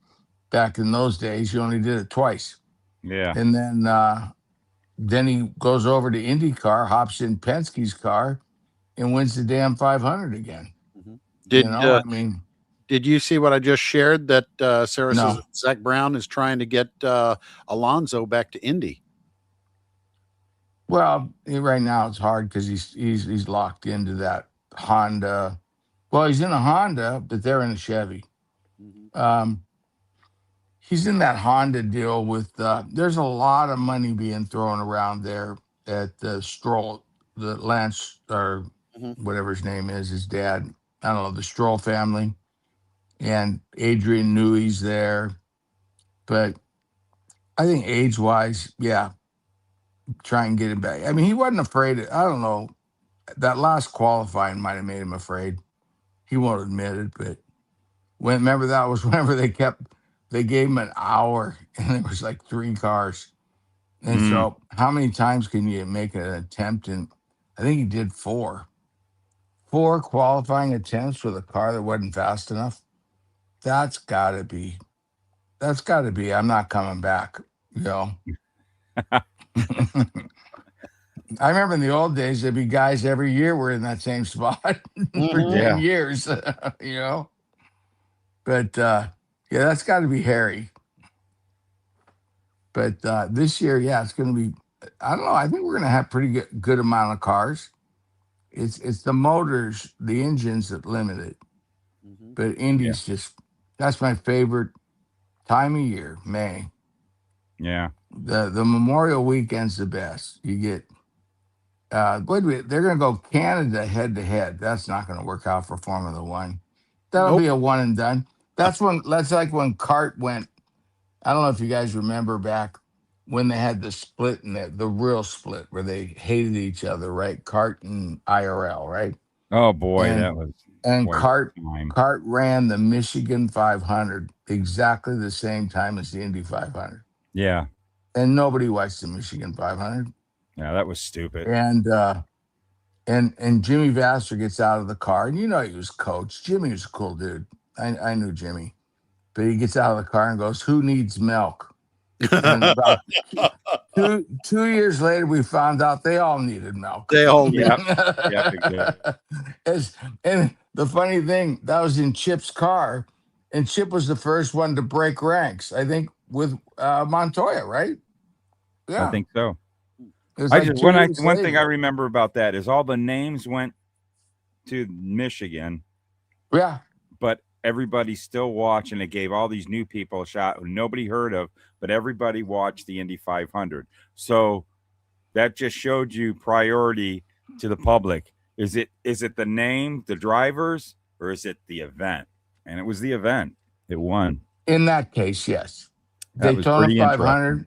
back in those days. You only did it twice. Yeah. And then he goes over to IndyCar, hops in Penske's car, and wins the damn 500 again. Did you see what I just shared? That Sarah says Zach Brown is trying to get Alonso back to Indy. Well, right now it's hard because he's locked into that Honda. Well, he's in a Honda, but they're in a Chevy. He's in that Honda deal with. There's a lot of money being thrown around there at the Stroll, the Lance, or whatever his name is, his dad. I don't know, the Stroll family, and Adrian Newey's there. But I think age-wise, try and get him back. I mean, he wasn't afraid. I don't know. That last qualifying might have made him afraid. He won't admit it, but remember that was whenever they gave him an hour and there was like 3 cars. And so how many times can you make an attempt? And I think he did 4 qualifying attempts with a car that wasn't fast enough. That's gotta be That's got to be. I'm not coming back. You know. I remember in the old days, there'd be guys every year were in that same spot for 10 years, you know. But yeah, that's got to be hairy. But this year, yeah, it's going to be. I don't know. I think we're going to have pretty good amount of cars. It's the motors, the engines that limit it. But Indy's just that's my favorite time of year, May. Yeah. The Memorial Weekend's the best. You get. Wait a minute, they're going to go Canada head to head. That's not going to work out for Formula One. That'll be a one and done. That's like when CART went. I don't know if you guys remember back when they had the split and the real split where they hated each other, right? CART and IRL, right? Oh boy, and, that was CART ran the Michigan 500 exactly the same time as the Indy 500. Yeah. And nobody watched the Michigan 500. Yeah, that was stupid. And Jimmy Vasser gets out of the car, and you know he was coach. Jimmy was a cool dude. I knew Jimmy, but he gets out of the car and goes, "Who needs milk?" And about 2 years later, we found out they all needed milk. They all And the funny thing, that was in Chip's car, and Chip was the first one to break ranks. I think with Montoya, right? Yeah, I think so. One thing I remember about that is all the names went to Michigan. Yeah. But everybody still watched, and it gave all these new people a shot who nobody heard of, but everybody watched the Indy 500. So that just showed you priority to the public. Is it the name, the drivers, or is it the event? And it was the event. It won. In that case, yes. That Daytona 500.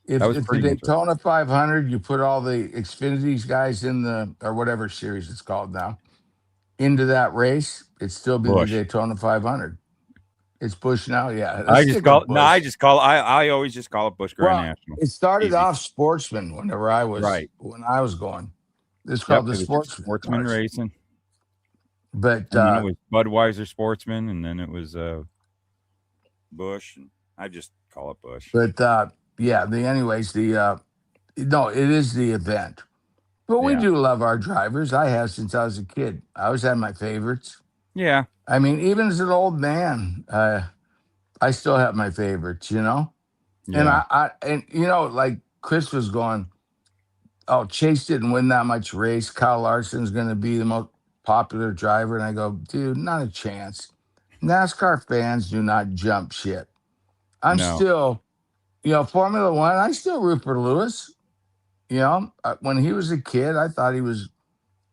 If the Daytona 500, you put all the Xfinity's guys in or whatever series it's called now, into that race, it'd still be the Daytona 500. It's Busch now, yeah. I always just call it Busch Grand National. It started off Sportsman whenever I was going. It's called the Sportsman Racing. But it was Budweiser Sportsman, and then it was Busch. And I just call it Busch. But yeah, no, it is the event. But we do love our drivers. I have since I was a kid. I always had my favorites. Yeah. I mean, even as an old man, I still have my favorites, you know? Yeah. And like Chris was going, oh, Chase didn't win that much race. Kyle Larson's going to be the most popular driver. And I go, dude, not a chance. NASCAR fans do not jump shit. I'm still... Formula One, I still root for Lewis. When he was a kid, I thought he was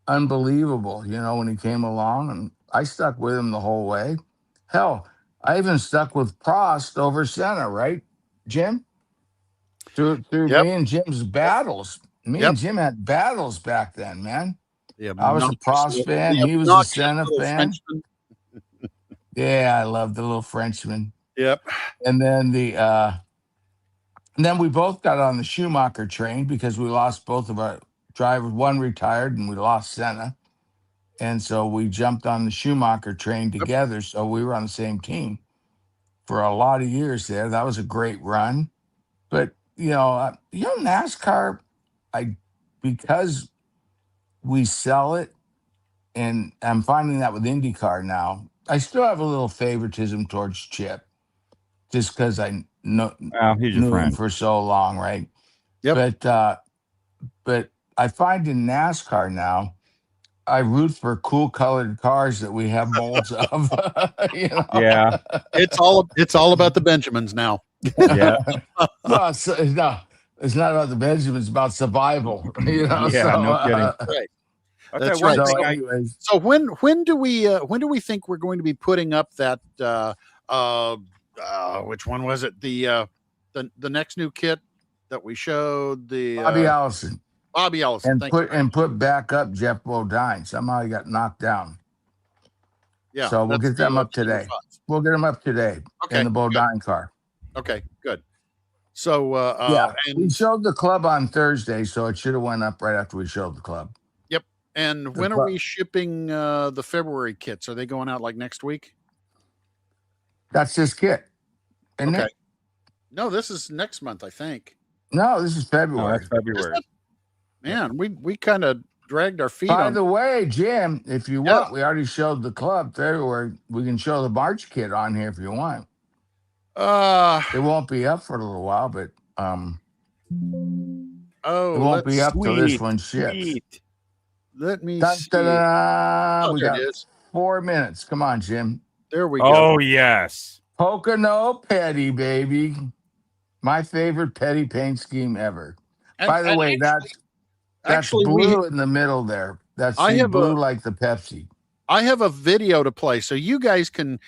unbelievable, when he came along, and I stuck with him the whole way. Hell, I even stuck with Prost over Senna, right, Jim? Through me and Jim's battles. Me and Jim had battles back then, man. Yeah, I was a Prost fan. He was a Senna fan. Yeah, I love the little Frenchman. Yep. And then we both got on the Schumacher train because we lost both of our drivers. One retired and we lost Senna. And so we jumped on the Schumacher train together. So we were on the same team for a lot of years there. That was a great run. But, NASCAR, because we sell it, and I'm finding that with IndyCar now, I still have a little favoritism towards Chip just because I knew him for so long, right? Yep. But I find in NASCAR now, I root for cool colored cars that we have molds of. Yeah, it's all about the Benjamins now. Yeah, no, it's not about the Benjamins. It's about survival. Yeah, no kidding. Right. That's right. So when do we think we're going to be putting up that? Which one was it? The next new kit that we showed, the Bobby Allison. And put back up Jeff Bodine. Somehow he got knocked down. Yeah. So we'll get them up today. We'll get them up today in the Bodine car. Okay, good. So we showed the club on Thursday, so it should have went up right after we showed the club. Yep. And when are we shipping the February kits? Are they going out like next week? That's this kit. Isn't Okay. it? No, this is next month, I think. No, this is No, February. that's February. Man, we kind of dragged our feet By on. the way, Jim, if you Yeah. want, we already showed the club February. We can show the March kit on here if you want. It won't be up for a little while, but it won't be up till this one ships. Sweet. Let me Dun, see. dun, dun, dun. Oh, We there got it is. 4 minutes. Come on, Jim. There we go. Oh, yes. Pocono Petty, baby. My favorite petty paint scheme ever. And, By the and way, that's actually, blue in the middle there. That's I have blue like the Pepsi. I have a video to play, so you guys can,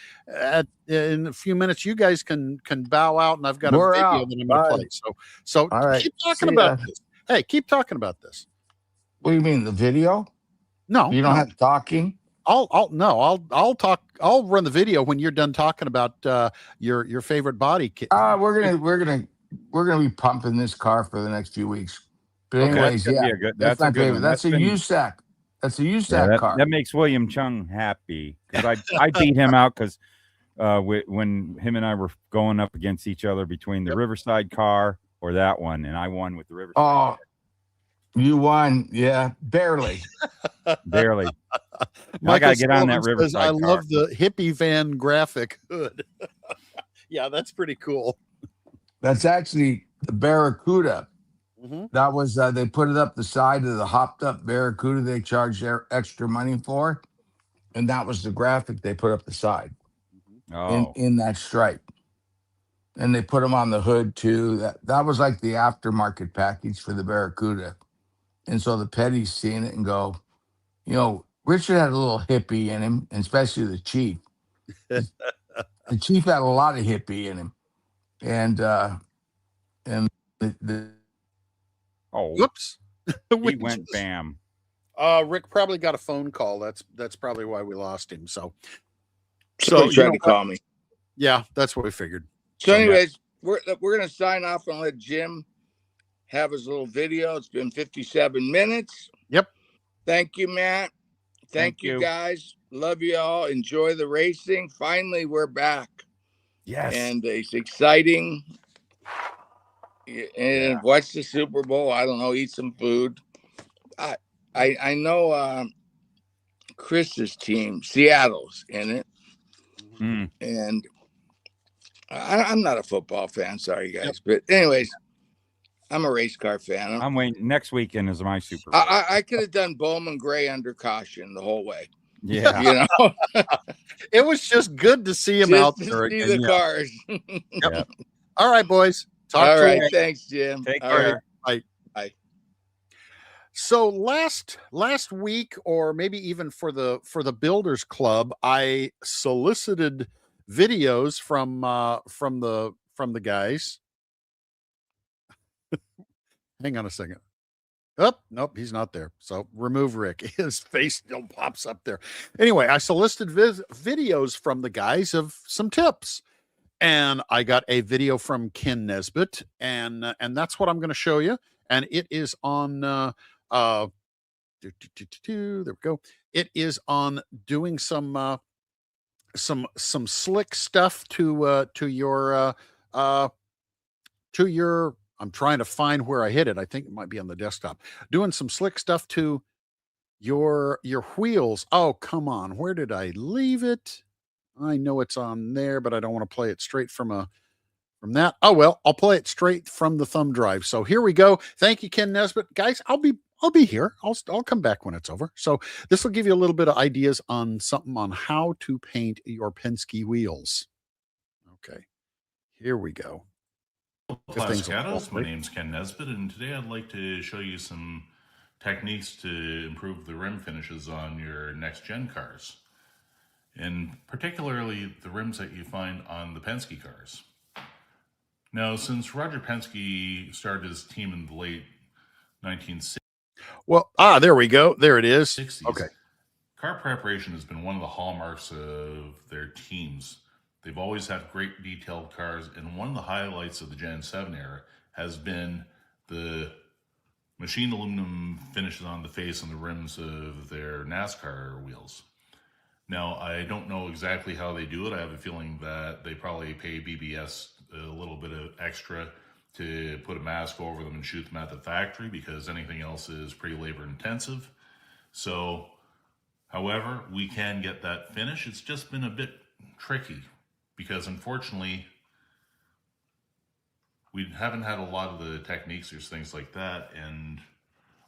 in a few minutes, you guys can bow out, and I've got We're a video out. that I'm going to play. So All right. keep talking See about ya. this. Hey, keep talking about this. What do you mean, the video? No, You don't no. have talking? I'll talk. I'll run the video when you're done talking about your favorite body kit. We're gonna be pumping this car for the next few weeks. But Okay. anyways, That's yeah, a good, that's my a good favorite. one. That's a USAC. That's a USAC car. That makes William Chung happy because I beat him out because when him and I were going up against each other between the Riverside car or that one, and I won with the Riverside. Oh, you won, yeah, barely. Barely. I gotta get on that Riverside I car. love the hippie van graphic hood. Yeah, that's pretty cool. That's actually the Barracuda. Mm-hmm. That was they put it up the side of the hopped up Barracuda they charged their extra money for, and that was the graphic they put up the side in that stripe. And they put them on the hood too. That was like the aftermarket package for the Barracuda. And so the Petties seen it and go, Richard had a little hippie in him, and especially the Chief. The Chief had a lot of hippie in him. And whoops. He went bam. Rick probably got a phone call. That's probably why we lost him. So he tried to call me. Yeah, that's what we figured. So anyways, we're gonna sign off and let Jim have his little video. It's been 57 minutes. Yep. Thank you, Matt. Thank you guys. Love you all. Enjoy the racing. Finally, we're back. Yes. And it's exciting. And watch the Super Bowl. I don't know, eat some food. I know Chris's team, Seattle's in it. Mm. And I'm not a football fan, sorry guys. But anyways, I'm a race car fan. I'm waiting. Next weekend is my Super Bowl. I could have done Bowman Gray under caution the whole way. Yeah. It was just good to see him out there. See the cars. Yep. All right, boys. All right. Thanks, Jim. Take care. Bye. Bye. So last week, or maybe even for the Builders Club, I solicited videos from the guys. Hang on a second. Oh, nope, he's not there. So remove Rick. His face still pops up there. Anyway, I solicited videos from the guys of some tips. And I got a video from Ken Nesbitt, and that's what I'm going to show you. And it is on there we go. It is on doing some slick stuff to your I'm trying to find where I hit it. I think it might be on the desktop. Doing some slick stuff to your wheels. Oh, come on. Where did I leave it? I know it's on there, but I don't want to play it straight from that. Oh, well, I'll play it straight from the thumb drive. So here we go. Thank you, Ken Nesbitt. Guys, I'll be here. I'll come back when it's over. So this will give you a little bit of ideas on something on how to paint your Penske wheels. Okay. Here we go. Classicados. My name's Ken Nesbitt, and today I'd like to show you some techniques to improve the rim finishes on your next-gen cars, and particularly the rims that you find on the Penske cars. Now, since Roger Penske started his team in the late 1960s, there we go. There it is. Okay. Car preparation has been one of the hallmarks of their teams. They've always had great detailed cars, and one of the highlights of the Gen 7 era has been the machined aluminum finishes on the face and the rims of their NASCAR wheels. Now, I don't know exactly how they do it. I have a feeling that they probably pay BBS a little bit of extra to put a mask over them and shoot them at the factory, because anything else is pretty labor intensive. So, however, we can get that finish. It's just been a bit tricky because unfortunately we haven't had a lot of the techniques or things like that, and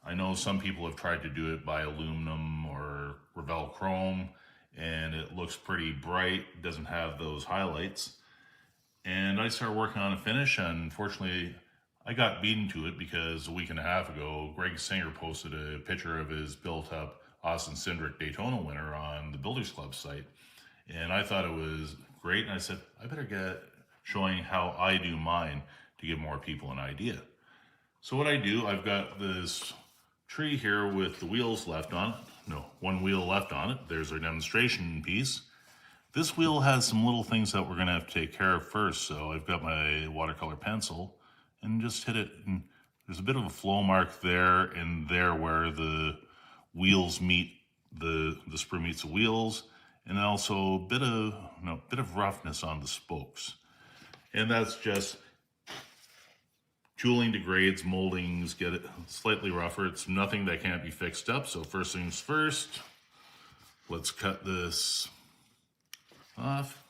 I know some people have tried to do it by aluminum or Revell chrome, and it looks pretty bright, doesn't have those highlights. And I started working on a finish, and unfortunately I got beaten to it because a week and a half ago, Greg Singer posted a picture of his built up Austin Cindric Daytona winner on the Builders Club site. And I thought it was great, and I said, I better get showing how I do mine to give more people an idea. So what I do, I've got this tree here with the wheels left on it. No, one wheel left on it. There's our demonstration piece. This wheel has some little things that we're gonna have to take care of first. So I've got my watercolor pencil and just hit it. And there's a bit of a flow mark there and there where the wheels meet, the sprue meets the wheels, and also a bit of roughness on the spokes. And that's just tooling degrades, moldings get it slightly rougher. It's nothing that can't be fixed up. So first things first, let's cut this off.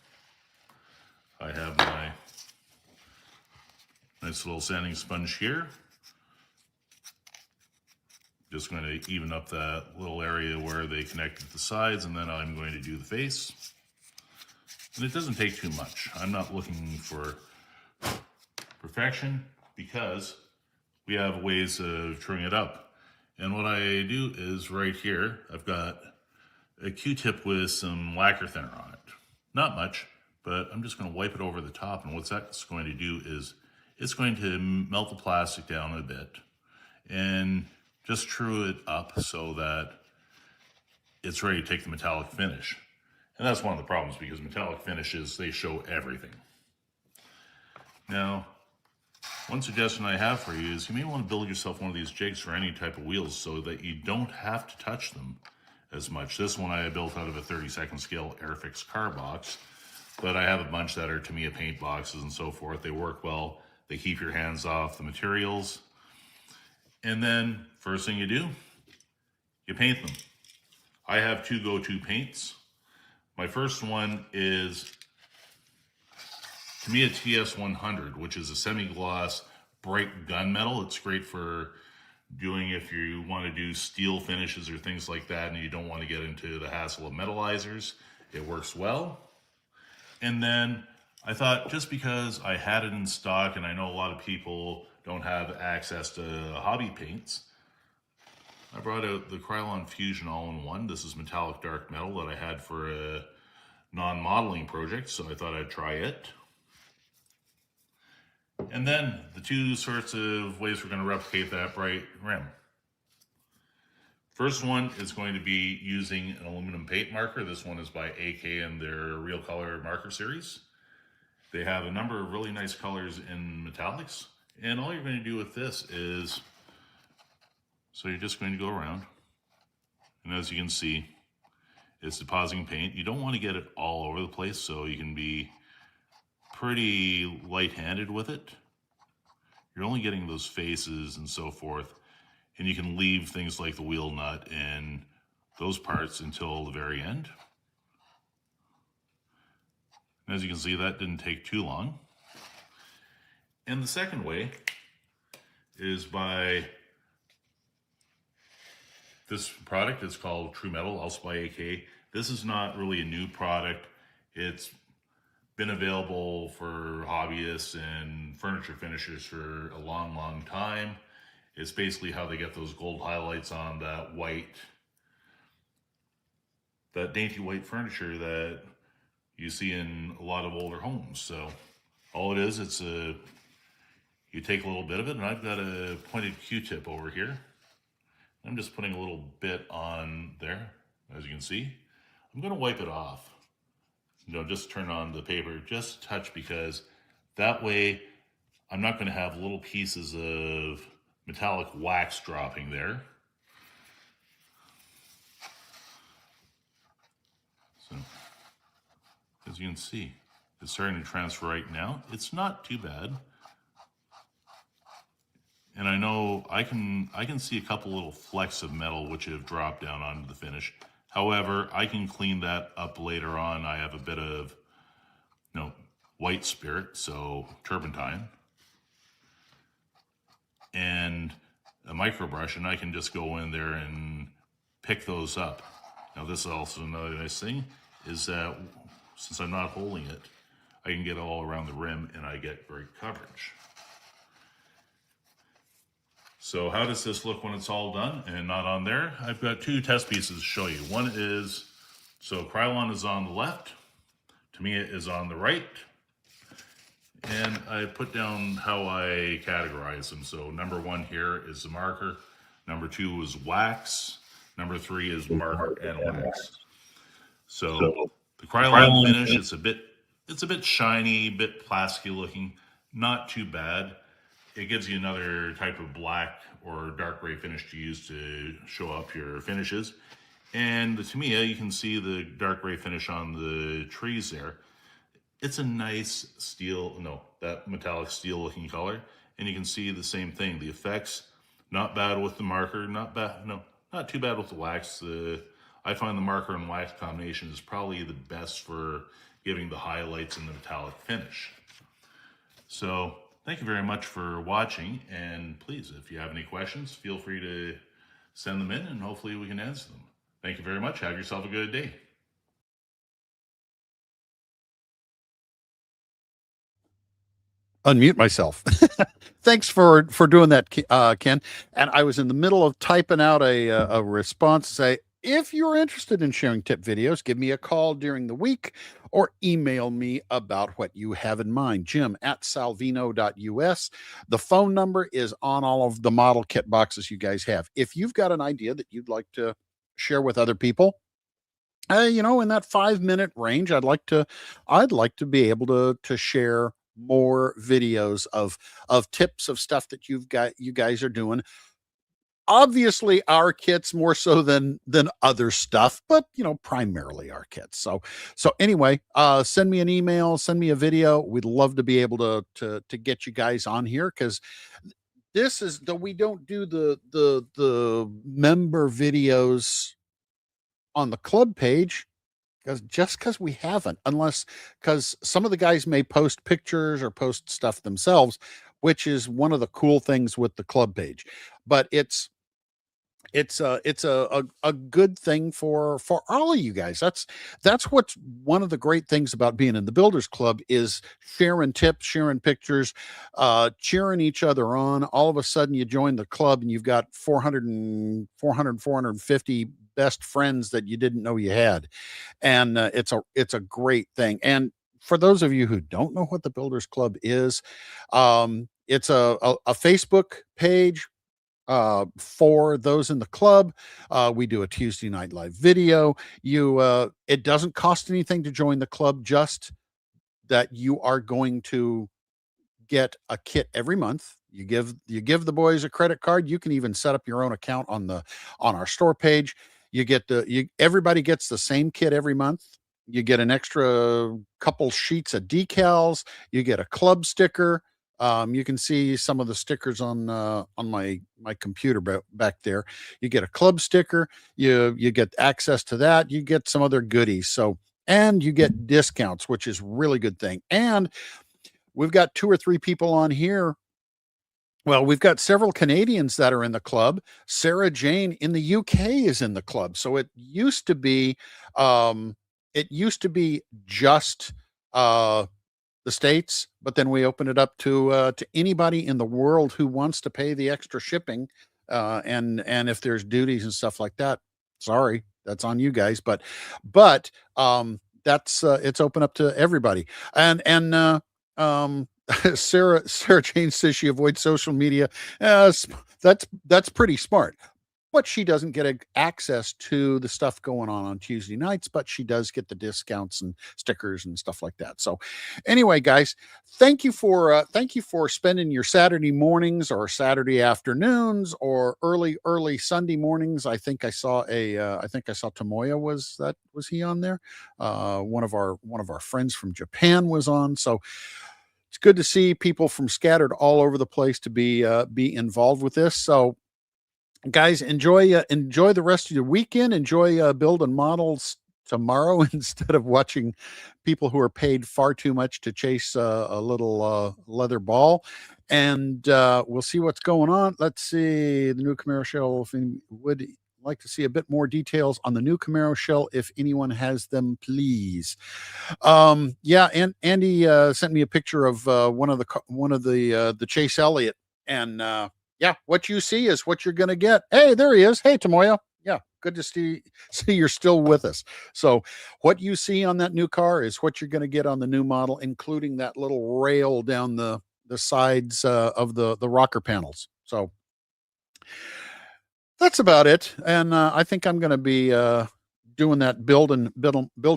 I have my nice little sanding sponge here. Just going to even up that little area where they connect at the sides, and then I'm going to do the face. And it doesn't take too much. I'm not looking for perfection because we have ways of trimming it up. And what I do is right here, I've got a Q-tip with some lacquer thinner on it. Not much, but I'm just going to wipe it over the top. And what that's going to do is it's going to melt the plastic down a bit and just true it up so that it's ready to take the metallic finish. And that's one of the problems, because metallic finishes, they show everything. Now, one suggestion I have for you is you may want to build yourself one of these jigs for any type of wheels so that you don't have to touch them as much. This one I built out of a 32nd scale Airfix car box, but I have a bunch that are Tamiya paint boxes and so forth. They work well. They keep your hands off the materials. And then first thing you do, you paint them. I have two go-to paints. My first one is Tamiya TS100, which is a semi-gloss bright gunmetal. It's great for doing if you want to do steel finishes or things like that and you don't want to get into the hassle of metallizers. It works well. And then I thought, just because I had it in stock and I know a lot of people don't have access to hobby paints, I brought out the Krylon Fusion all-in-one. This is metallic dark metal that I had for a non-modeling project, so I thought I'd try it. And then the two sorts of ways we're going to replicate that bright rim. First one is going to be using an aluminum paint marker. This one is by AK and their Real Color marker series. They have a number of really nice colors in metallics. And all you're going to do with this is, so you're just going to go around. And as you can see, it's depositing paint. You don't want to get it all over the place, so you can be pretty light-handed with it. You're only getting those faces and so forth, and you can leave things like the wheel nut and those parts until the very end. And as you can see, that didn't take too long. And the second way is by this product. It's called True Metal, also by AK. This is not really a new product. It's been available for hobbyists and furniture finishers for a long, long time. It's basically how they get those gold highlights on that white, that dainty white furniture that you see in a lot of older homes. So all it is, it's a, you take a little bit of it, and I've got a pointed Q-tip over here. I'm just putting a little bit on there, as you can see. I'm going to wipe it off. You know, just turn on the paper, just touch, because that way I'm not going to have little pieces of metallic wax dropping there. So, as you can see, It's starting to transfer right now. It's not too bad. And I know I can see a couple little flecks of metal which have dropped down onto the finish. However, I can clean that up later on. I have a bit of, white spirit, so turpentine, and a micro brush, and I can just go in there and pick those up. Now, this is also another nice thing, is that since I'm not holding it, I can get all around the rim and I get great coverage. So how does this look when it's all done and not on there? I've got two test pieces to show you. One is, so Krylon is on the left, Tamiya is on the right, and I put down how I categorize them. So number 1 here is the marker, number 2 is wax, number 3 is marker and wax. So the Krylon finish is it's a bit shiny, a bit plasticky looking, not too bad. It gives you another type of black or dark gray finish to use to show up your finishes. And the Tamiya, you can see the dark gray finish on the trees there. It's a nice steel, that metallic steel looking color. And you can see the same thing. The effects, not bad with the marker, not too bad with the wax. I find the marker and wax combination is probably the best for giving the highlights and the metallic finish. So thank you very much for watching, and please, if you have any questions, feel free to send them in and hopefully we can answer them. Thank you very much. Have yourself a good day. Unmute myself. Thanks for doing that, Ken. And I was in the middle of typing out a response to say, if you're interested in sharing tip videos, give me a call during the week or email me about what you have in mind. Jim@salvino.us. The phone number is on all of the model kit boxes you guys have. If you've got an idea that you'd like to share with other people, in that 5-minute range, I'd like to be able to share more videos of tips of stuff that you guys are doing. Obviously our kits more so than other stuff, but primarily our kits. So anyway, send me an email, send me a video. We'd love to be able to get you guys on here, because this is we don't do the member videos on the club page because we haven't, because some of the guys may post pictures or post stuff themselves, which is one of the cool things with the club page. But it's a good thing for all of you guys. That's what's one of the great things about being in the Builders Club, is sharing tips, sharing pictures, cheering each other on. All of a sudden you join the club and you've got 450 best friends that you didn't know you had. And it's a great thing. And for those of you who don't know what the Builders Club is, it's a Facebook page for those in the club. We do a Tuesday night live video. It doesn't cost anything to join the club, just that you are going to get a kit every month. You give the boys a credit card. You can even set up your own account on our store page. Everybody gets the same kit every month. You get an extra couple sheets of decals. You get a club sticker. You can see some of the stickers on my computer back there. You get a club sticker. You get access to that. You get some other goodies. And you get discounts, which is really good thing. And we've got 2 or 3 people on here. Well, we've got several Canadians that are in the club. Sarah Jane in the UK is in the club. So it used to be just the States, but then we open it up to anybody in the world who wants to pay the extra shipping. And if there's duties and stuff like that, sorry, that's on you guys. But that's it's open up to everybody. And Sarah Jane says she avoids social media. That's pretty smart. but she doesn't get access to the stuff going on Tuesday nights, but she does get the discounts and stickers and stuff like that. So anyway, guys, thank you for spending your Saturday mornings or Saturday afternoons or early Sunday mornings. I think I saw Tomoya, was he on there? One of our friends from Japan was on. So it's good to see people from scattered all over the place to be involved with this. So guys, enjoy the rest of your weekend. Enjoy building models tomorrow instead of watching people who are paid far too much to chase a little leather ball. And we'll see what's going on. Let's see the new Camaro shell. If anyone would like to see a bit more details on the new Camaro shell, if anyone has them, please. Yeah, and Andy sent me a picture of one of the Chase Elliott, and yeah, what you see is what you're going to get. Hey, there he is. Hey, Tomoya. Yeah, good to see you're still with us. So what you see on that new car is what you're going to get on the new model, including that little rail down the sides of the rocker panels. So that's about it. And I think I'm going to be doing that building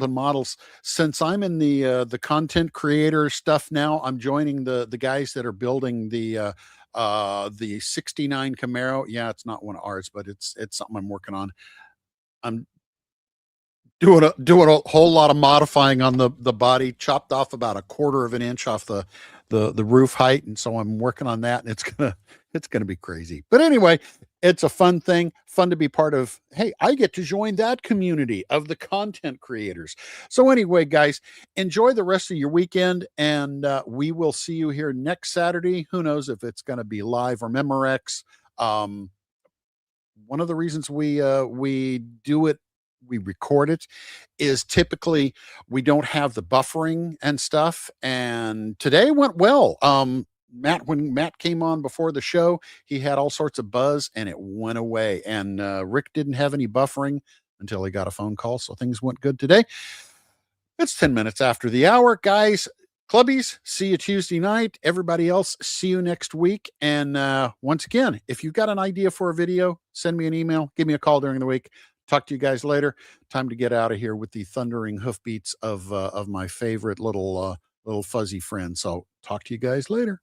models. Since I'm in the content creator stuff now, I'm joining the guys that are building the 69 Camaro. Yeah, it's not one of ours, but it's something I'm working on. I'm doing a whole lot of modifying on the body, chopped off about 1/4 of an inch off the roof height, and so I'm working on that, and it's gonna be crazy. But anyway, it's a fun thing, fun to be part of. Hey, I get to join that community of the content creators. So anyway, guys, enjoy the rest of your weekend, and we will see you here next Saturday. Who knows if it's going to be live or Memorex. One of the reasons we do it, we record it, is typically we don't have the buffering and stuff. And today went well. When Matt came on before the show, he had all sorts of buzz and it went away. And Rick didn't have any buffering until he got a phone call. So things went good today. It's 10 minutes after the hour. Guys, clubbies, see you Tuesday night. Everybody else, see you next week. And once again, if you've got an idea for a video, send me an email, give me a call during the week. Talk to you guys later. Time to get out of here with the thundering hoofbeats of my favorite little fuzzy friend. So talk to you guys later.